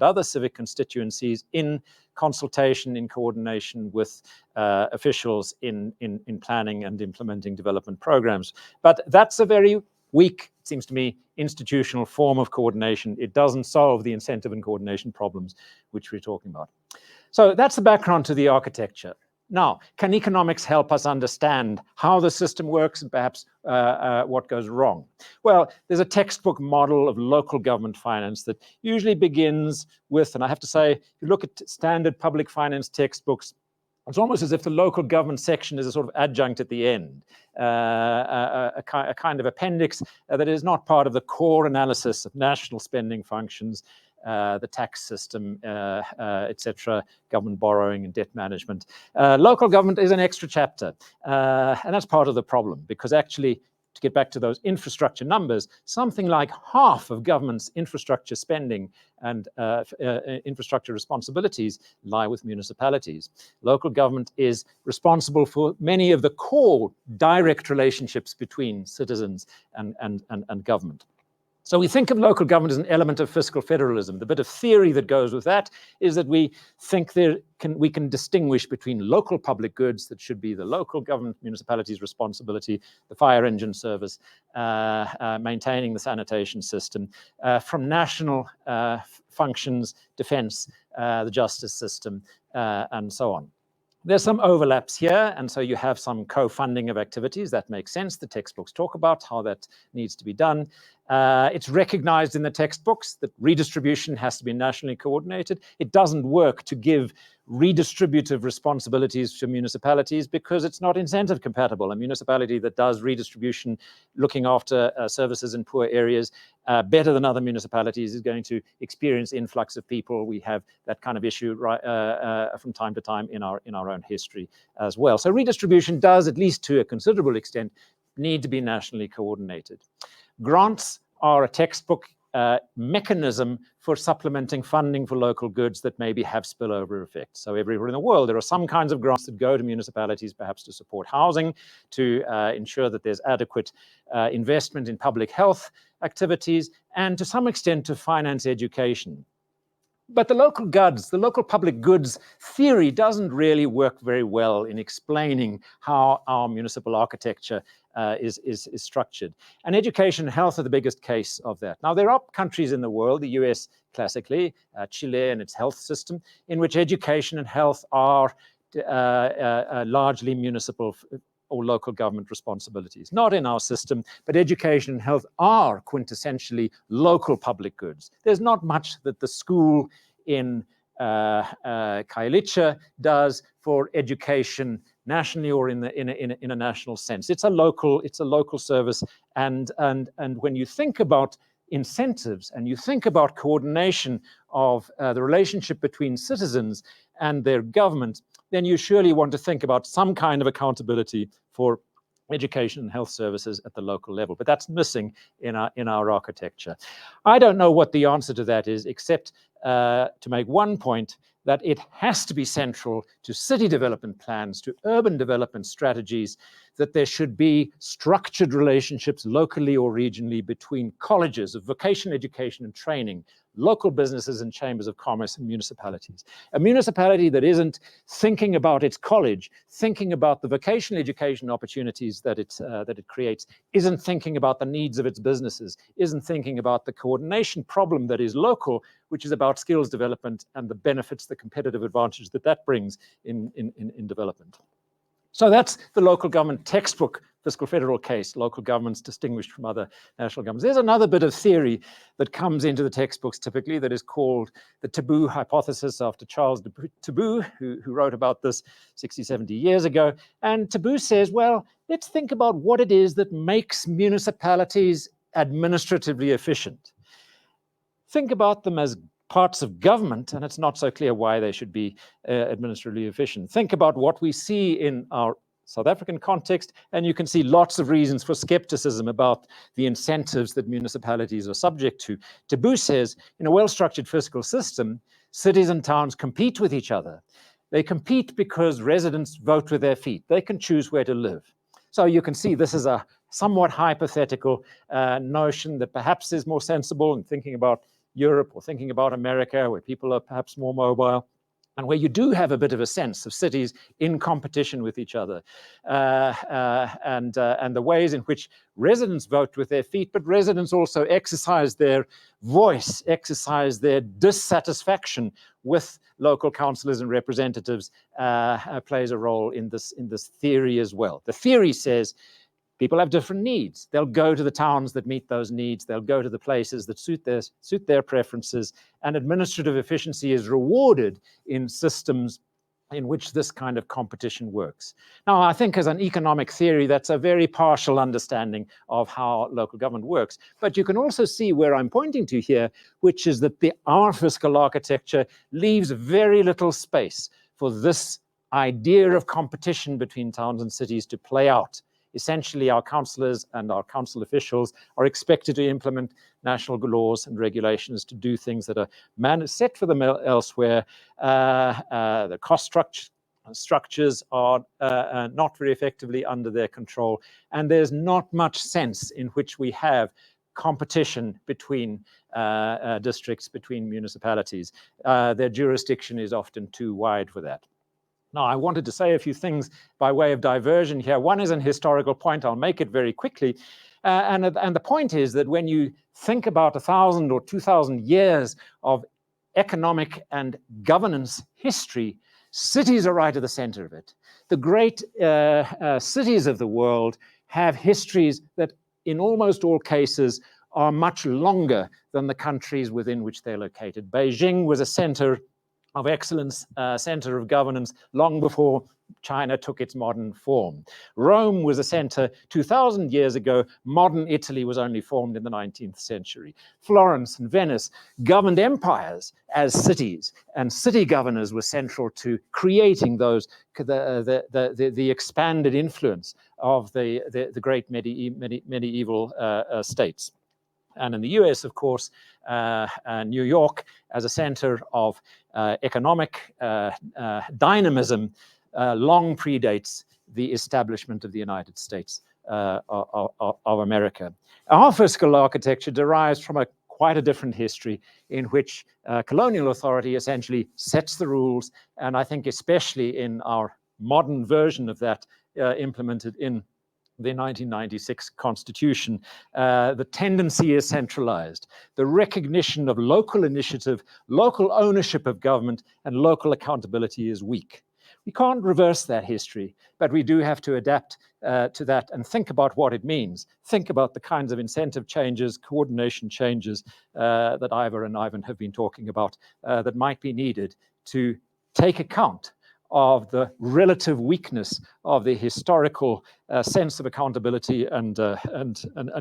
Speaker 4: other civic constituencies in consultation, in coordination with officials in planning and implementing development programs. But that's a very weak, it seems to me, institutional form of coordination. It doesn't solve the incentive and coordination problems which we're talking about. So that's the background to the architecture. Now, can economics help us understand how the system works and perhaps what goes wrong? Well, there's a textbook model of local government finance that usually begins with, and I have to say, if you look at standard public finance textbooks, it's almost as if the local government section is a sort of adjunct at the end, a kind of appendix that is not part of the core analysis of national spending functions, the tax system, etc., government borrowing and debt management. Local government is an extra chapter, and that's part of the problem, because actually, to get back to those infrastructure numbers, something like half of government's infrastructure spending and infrastructure responsibilities lie with municipalities. Local government is responsible for many of the core direct relationships between citizens and government. So we think of local government as an element of fiscal federalism. The bit of theory that goes with that is that we think we can distinguish between local public goods that should be the local government municipality's responsibility, the fire engine service, maintaining the sanitation system, from national functions, defense, the justice system, and so on. There's some overlaps here, and so you have some co-funding of activities. That makes sense. The textbooks talk about how that needs to be done. It's recognized in the textbooks that redistribution has to be nationally coordinated. It doesn't work to give redistributive responsibilities to municipalities because it's not incentive compatible. A municipality that does redistribution, looking after services in poor areas better than other municipalities, is going to experience influx of people. We have that kind of issue from time to time in our own history as well. So redistribution does, at least to a considerable extent, need to be nationally coordinated. Grants are a textbook mechanism for supplementing funding for local goods that maybe have spillover effects. So everywhere in the world, there are some kinds of grants that go to municipalities, perhaps to support housing, to ensure that there's adequate investment in public health activities, and to some extent to finance education. But the local goods, the local public goods theory doesn't really work very well in explaining how our municipal architecture is structured. And education and health are the biggest case of that. Now, there are countries in the world, the US classically, Chile and its health system, in which education and health are largely municipal or local government responsibilities. Not in our system, but education and health are quintessentially local public goods. There's not much that the school in Khayelitsha does for education nationally or in a national sense. It's a local service, and when you think about incentives and you think about coordination of the relationship between citizens and their government, then you surely want to think about some kind of accountability for education and health services at the local level. But that's missing in our architecture. I don't know what the answer to that is, except to make one point, that it has to be central to city development plans, to urban development strategies, that there should be structured relationships locally or regionally between colleges of vocational education and training, local businesses and chambers of commerce, and municipalities. A municipality that isn't thinking about its college, thinking about the vocational education opportunities that it creates, isn't thinking about the needs of its businesses, isn't thinking about the coordination problem that is local, which is about skills development and the benefits, the competitive advantage that brings in development. So that's the local government textbook fiscal federal case, local governments distinguished from other national governments. There's another bit of theory that comes into the textbooks typically that is called the Taboo Hypothesis, after Charles Taboo, who wrote about this 60, 70 years ago. And Taboo says, well, let's think about what it is that makes municipalities administratively efficient. Think about them as parts of government, and it's not so clear why they should be administratively efficient. Think about what we see in our South African context, and you can see lots of reasons for skepticism about the incentives that municipalities are subject to. Taboo says, in a well-structured fiscal system, cities and towns compete with each other. They compete because residents vote with their feet. They can choose where to live. So you can see this is a somewhat hypothetical notion that perhaps is more sensible in thinking about Europe or thinking about America, where people are perhaps more mobile, and where you do have a bit of a sense of cities in competition with each other, and the ways in which residents vote with their feet, but residents also exercise their voice, exercise their dissatisfaction with local councillors and representatives, plays a role in this theory as well. The theory says people have different needs. They'll go to the towns that meet those needs. They'll go to the places that suit their preferences. And administrative efficiency is rewarded in systems in which this kind of competition works. Now, I think as an economic theory, that's a very partial understanding of how local government works. But you can also see where I'm pointing to here, which is that our fiscal architecture leaves very little space for this idea of competition between towns and cities to play out. Essentially, our councillors and our council officials are expected to implement national laws and regulations to do things that are set for them elsewhere. The cost structures are not very effectively under their control, and there's not much sense in which we have competition between districts, between municipalities. Their jurisdiction is often too wide for that. Now, I wanted to say a few things by way of diversion here. One is an historical point. I'll make it very quickly. And the point is that when you think about 1,000 or 2,000 years of economic and governance history, cities are right at the center of it. The great cities of the world have histories that in almost all cases are much longer than the countries within which they're located. Beijing was a center of excellence, center of governance, long before China took its modern form. Rome was a center 2,000 years ago. Modern Italy was only formed in the 19th century. Florence and Venice governed empires as cities, and city governors were central to creating those the expanded influence of the great medieval states. And in the US, of course, New York as a center of economic dynamism long predates the establishment of the United States of America. Our fiscal architecture derives from quite a different history in which colonial authority essentially sets the rules, and I think especially in our modern version of that implemented in the 1996 Constitution, the tendency is centralized. The recognition of local initiative, local ownership of government, and local accountability is weak. We can't reverse that history, but we do have to adapt to that and think about what it means. Think about the kinds of incentive changes, coordination changes that Ivor and Ivan have been talking about that might be needed to take account of the relative weakness of the historical sense of accountability and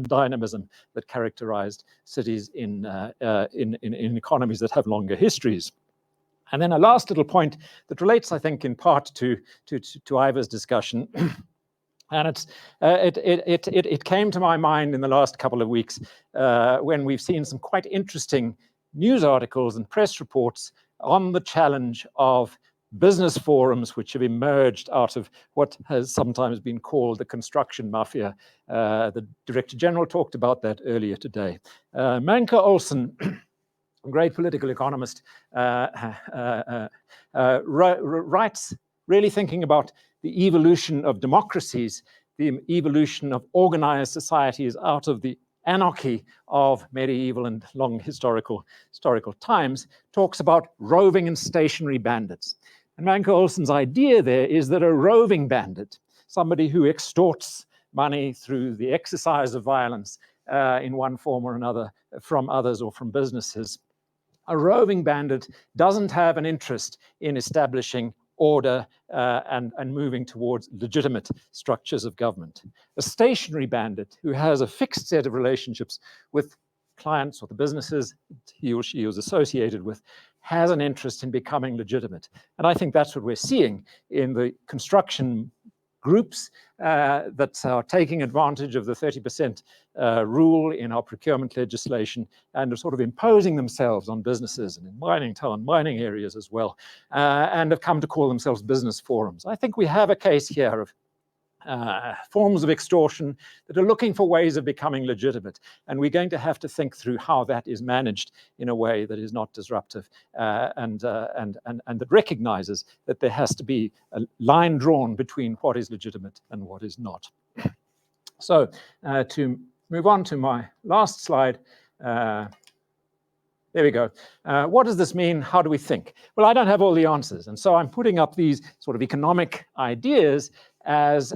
Speaker 4: dynamism that characterized cities in economies that have longer histories. And then a last little point that relates, I think, in part to Ivor's discussion. And it came to my mind in the last couple of weeks when we've seen some quite interesting news articles and press reports on the challenge of business forums which have emerged out of what has sometimes been called the construction mafia. The Director General talked about that earlier today. Manke Olsen, a great political economist, writes, really thinking about the evolution of democracies, the evolution of organized societies out of the anarchy of medieval and long historical times, talks about roving and stationary bandits. And Manke Olsen's idea there is that a roving bandit, somebody who extorts money through the exercise of violence in one form or another from others or from businesses, a roving bandit doesn't have an interest in establishing order and moving towards legitimate structures of government. A stationary bandit who has a fixed set of relationships with clients or the businesses he or she was associated with has an interest in becoming legitimate. And I think that's what we're seeing in the construction groups that are taking advantage of the 30% rule in our procurement legislation and are sort of imposing themselves on businesses and in mining areas as well, and have come to call themselves business forums. I think we have a case here of forms of extortion that are looking for ways of becoming legitimate. And we're going to have to think through how that is managed in a way that is not disruptive and that recognizes that there has to be a line drawn between what is legitimate and what is not. So to move on to my last slide, there we go. What does this mean? How do we think? Well, I don't have all the answers. And so I'm putting up these sort of economic ideas as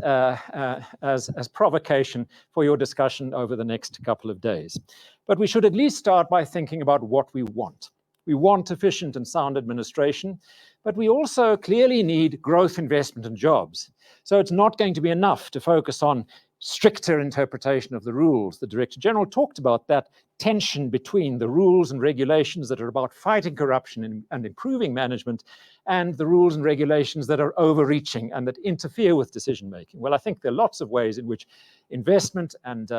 Speaker 4: provocation for your discussion over the next couple of days. But we should at least start by thinking about what we want. We want efficient and sound administration, but we also clearly need growth, investment, and jobs. So it's not going to be enough to focus on stricter interpretation of the rules. The Director General talked about that tension between the rules and regulations that are about fighting corruption and improving management and the rules and regulations that are overreaching and that interfere with decision making. Well, I think there are lots of ways in which investment and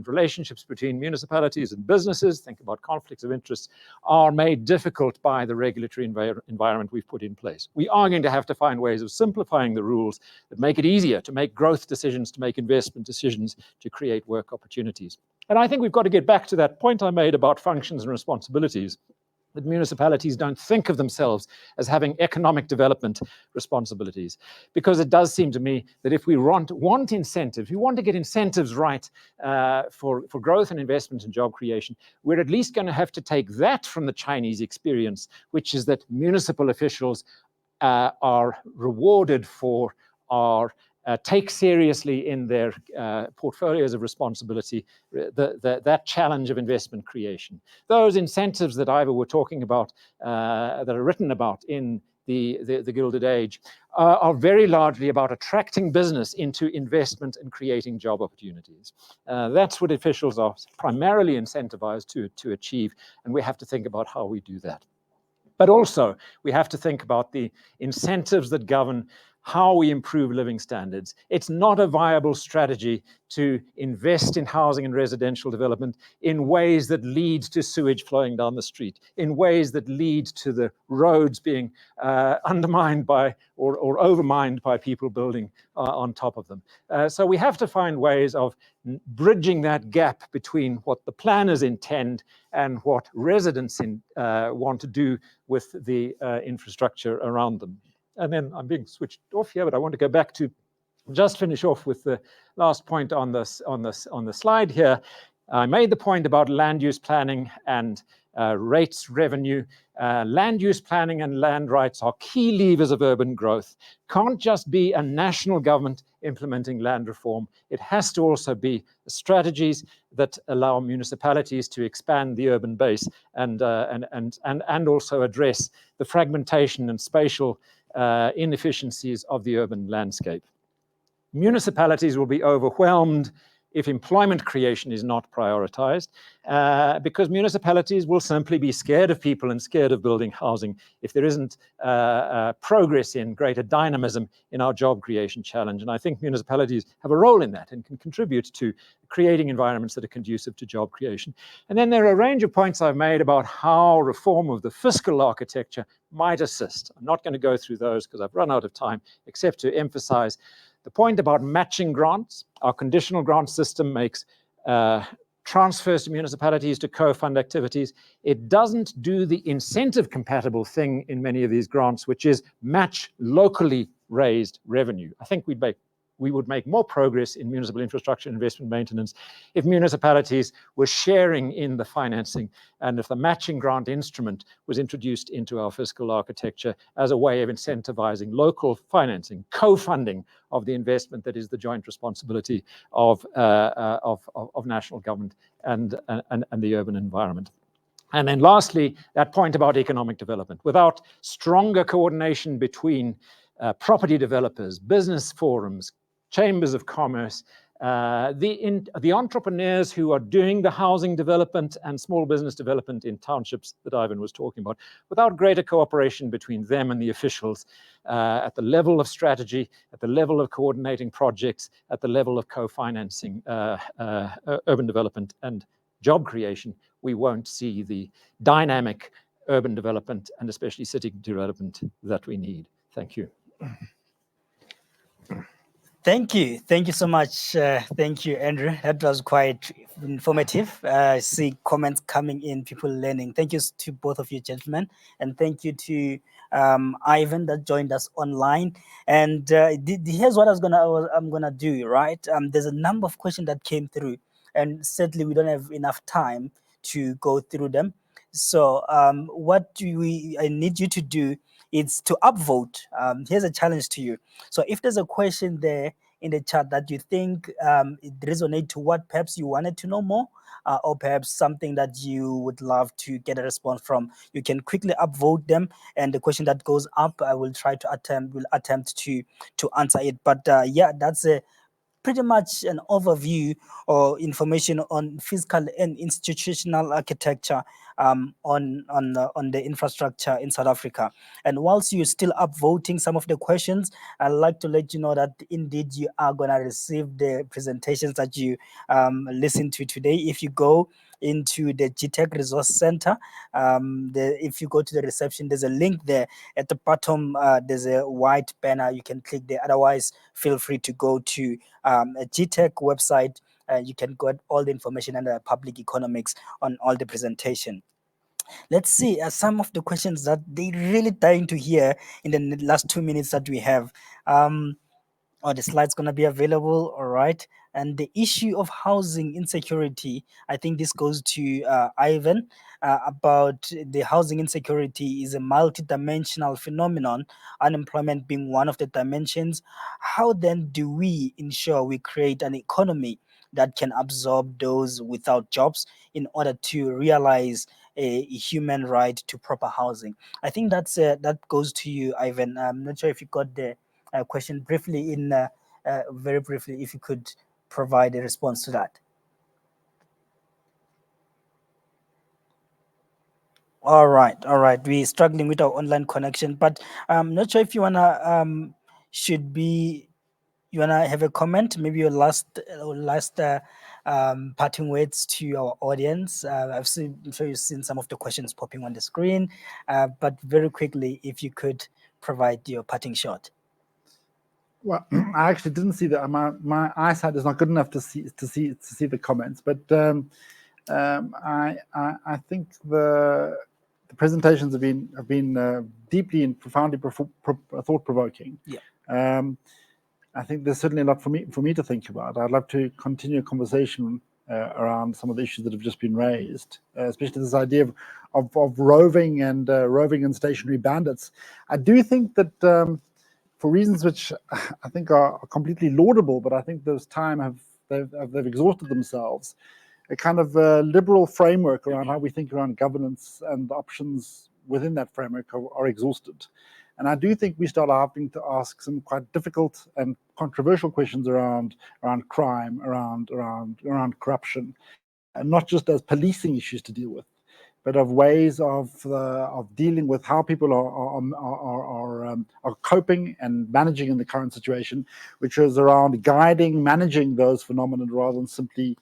Speaker 4: relationships between municipalities and businesses, think about conflicts of interest, are made difficult by the regulatory environment we've put in place. We are going to have to find ways of simplifying the rules that make it easier to make growth decisions, to make investment decisions, to create work opportunities. And I think we've got to get back to that point I made about functions and responsibilities, that municipalities don't think of themselves as having economic development responsibilities. Because it does seem to me that if we want incentives, we want to get incentives right for growth and investment and job creation, we're at least going to have to take that from the Chinese experience, which is that municipal officials are rewarded for our take seriously in their portfolios of responsibility that challenge of investment creation. Those incentives that Ivor were talking about, that are written about in the Gilded Age, are very largely about attracting business into investment and creating job opportunities. That's what officials are primarily incentivized to achieve, and we have to think about how we do that. But also, we have to think about the incentives that govern how we improve living standards. It's not a viable strategy to invest in housing and residential development in ways that lead to sewage flowing down the street, in ways that lead to the roads being undermined by or overmined by people building on top of them. So we have to find ways of bridging that gap between what the planners intend and what residents want to do with the infrastructure around them. And then I'm being switched off here, but I want to go back to just finish off with the last point on the slide here. I made the point about land use planning and rates revenue. Land use planning and land rights are key levers of urban growth. Can't just be a national government implementing land reform. It has to also be strategies that allow municipalities to expand the urban base and also address the fragmentation and spatial inefficiencies of the urban landscape. Municipalities will be overwhelmed if employment creation is not prioritized, because municipalities will simply be scared of people and scared of building housing if there isn't progress in greater dynamism in our job creation challenge. And I think municipalities have a role in that and can contribute to creating environments that are conducive to job creation. And then there are a range of points I've made about how reform of the fiscal architecture might assist. I'm not going to go through those because I've run out of time, except to emphasize the point about matching grants. Our conditional grant system makes transfers to municipalities to co-fund activities. It doesn't do the incentive-compatible thing in many of these grants, which is match locally raised revenue. I think we would make more progress in municipal infrastructure investment maintenance if municipalities were sharing in the financing and if the matching grant instrument was introduced into our fiscal architecture as a way of incentivizing local financing, co-funding of the investment that is the joint responsibility of national government and the urban environment. And then lastly, that point about economic development. Without stronger coordination between property developers, business forums, chambers of commerce, the entrepreneurs who are doing the housing development and small business development in townships that Ivan was talking about, without greater cooperation between them and the officials at the level of strategy, at the level of coordinating projects, at the level of co-financing urban development and job creation, we won't see the dynamic urban development and especially city development that we need. Thank you.
Speaker 1: Thank you. Thank you so much. Thank you, Andrew. That was quite informative. I see comments coming in, people learning. Thank you to both of you, gentlemen. And thank you to Ivan that joined us online. And here's what I'm gonna do, right? There's a number of questions that came through, and sadly we don't have enough time to go through them. So what I need you to do is to upvote. Here's a challenge to you. So if there's a question there in the chat that you think it resonates to what perhaps you wanted to know more, or perhaps something that you would love to get a response from, you can quickly upvote them, and the question that goes up, I will try to attempt to answer it. But yeah, that's pretty much an overview or information on fiscal and institutional architecture on the infrastructure in South Africa. And whilst you're still upvoting some of the questions, I'd like to let you know that indeed you are going to receive the presentations that you listen to today. If you go into the GTech Resource Center, if you go to the reception, there's a link there at the bottom. There's a white banner, you can click there. Otherwise, feel free to go to a GTech website. You can get all the information under public economics on all the presentation. Let's see some of the questions that they're really dying to hear in the last 2 minutes that we have. Oh, the slide's going to be available. All right. And the issue of housing insecurity, I think this goes to Ivan about the housing insecurity is a multidimensional phenomenon, unemployment being one of the dimensions. How then do we ensure we create an economy that can absorb those without jobs in order to realize a human right to proper housing? I think that goes to you, Ivan. I'm not sure if you got the question briefly very briefly, if you could provide a response to that. All right. We're struggling with our online connection, but I'm not sure if you wanna you wanna have a comment, maybe your last parting words to our audience. I'm sure you've seen some of the questions popping on the screen, but very quickly, if you could provide your parting shot.
Speaker 2: Well, I actually didn't see that. My eyesight is not good enough to see the comments, but I think the presentations have been deeply and profoundly thought-provoking.
Speaker 1: Yeah.
Speaker 2: I think there's certainly a lot for me to think about. I'd love to continue a conversation around some of the issues that have just been raised, especially this idea of roving and stationary bandits. I do think that for reasons which I think are completely laudable, but I think those they've exhausted themselves, a kind of liberal framework around how we think around governance and the options within that framework are exhausted. And I do think we start having to ask some quite difficult and controversial questions around crime, around corruption, and not just as policing issues to deal with, but of ways of dealing with how people are coping and managing in the current situation, which is around guiding, managing those phenomena rather than simply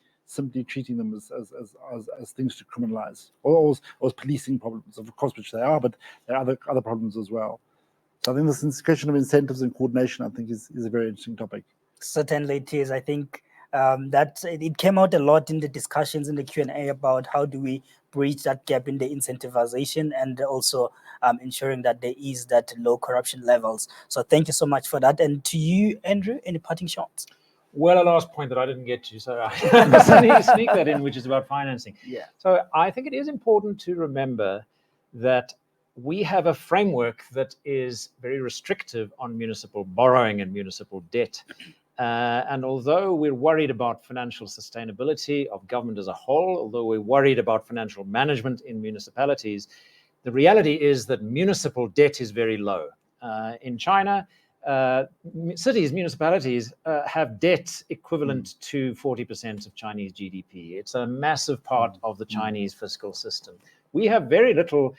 Speaker 2: treating them as things to criminalize or as policing problems, of course, which they are, but there are other problems as well. So I think this question of incentives and coordination, I think, is a very interesting topic.
Speaker 1: Certainly it is. I think that it came out a lot in the discussions in the Q&A about how do we bridge that gap in the incentivization and also ensuring that there is that low corruption levels. So thank you so much for that. And to you, Andrew, any parting shots?
Speaker 4: Well, a last point that I didn't get to, so I need to sneak that in, which is about financing.
Speaker 1: Yeah.
Speaker 4: So I think it is important to remember that we have a framework that is very restrictive on municipal borrowing and municipal debt. And although we're worried about financial sustainability of government as a whole, although we're worried about financial management in municipalities, the reality is that municipal debt is very low. In China, cities, municipalities have debt equivalent to 40% of Chinese GDP. It's a massive part of the Chinese fiscal system. We have very little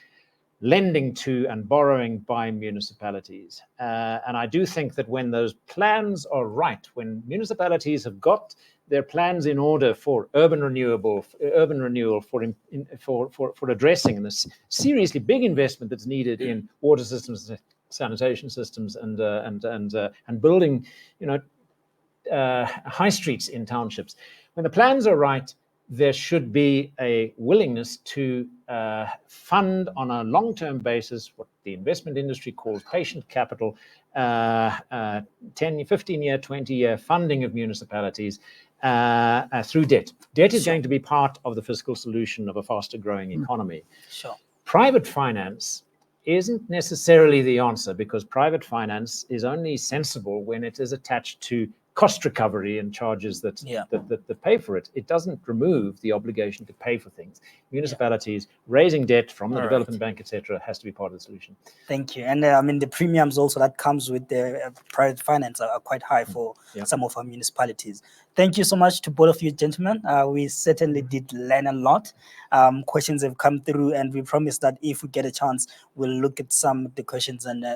Speaker 4: lending to and borrowing by municipalities. And I do think that when those plans are right, when municipalities have got their plans in order for urban renewal, for addressing this seriously big investment that's needed in water systems, sanitation systems, and building, high streets in townships. When the plans are right, there should be a willingness to fund on a long-term basis what the investment industry calls patient capital, 10, 15-year, 20-year funding of municipalities through debt. Debt is going to be part of the fiscal solution of a faster-growing economy.
Speaker 1: Sure.
Speaker 4: Private finance isn't necessarily the answer, because private finance is only sensible when it is attached to cost recovery and charges that pay for it. It doesn't remove the obligation to pay for things. Municipalities raising debt from the development bank, etc., has to be part of the solution.
Speaker 1: Thank you. And I mean, the premiums also that comes with the private finance are quite high for some of our municipalities. Thank you so much to both of you, gentlemen. We certainly did learn a lot. Questions have come through, and we promise that if we get a chance, we'll look at some of the questions and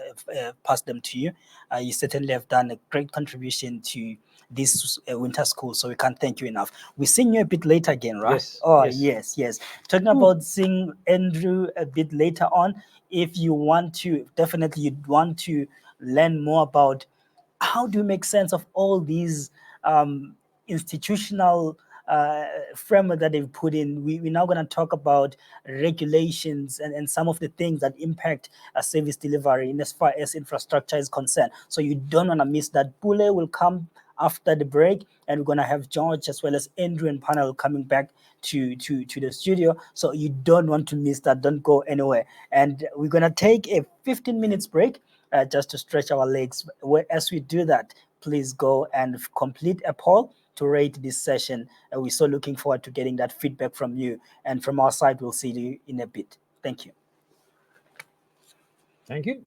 Speaker 1: pass them to you. You certainly have done a great contribution to this winter school, so we can't thank you enough. We're seeing you a bit later again, right?
Speaker 4: Yes.
Speaker 1: Oh, yes. Talking about seeing Andrew a bit later on, if you want to, definitely you'd want to learn more about how do you make sense of all these institutional framework that they've put in, we're now going to talk about regulations and some of the things that impact service delivery in as far as infrastructure is concerned. So you don't want to miss that. Pule will come after the break, and we're going to have George as well as Andrew and panel coming back to the studio. So you don't want to miss that. Don't go anywhere. And we're going to take a 15 minutes break just to stretch our legs. As we do that, please go and complete a poll to rate this session. And we're so looking forward to getting that feedback from you. And from our side, we'll see you in a bit. Thank you.
Speaker 4: Thank you.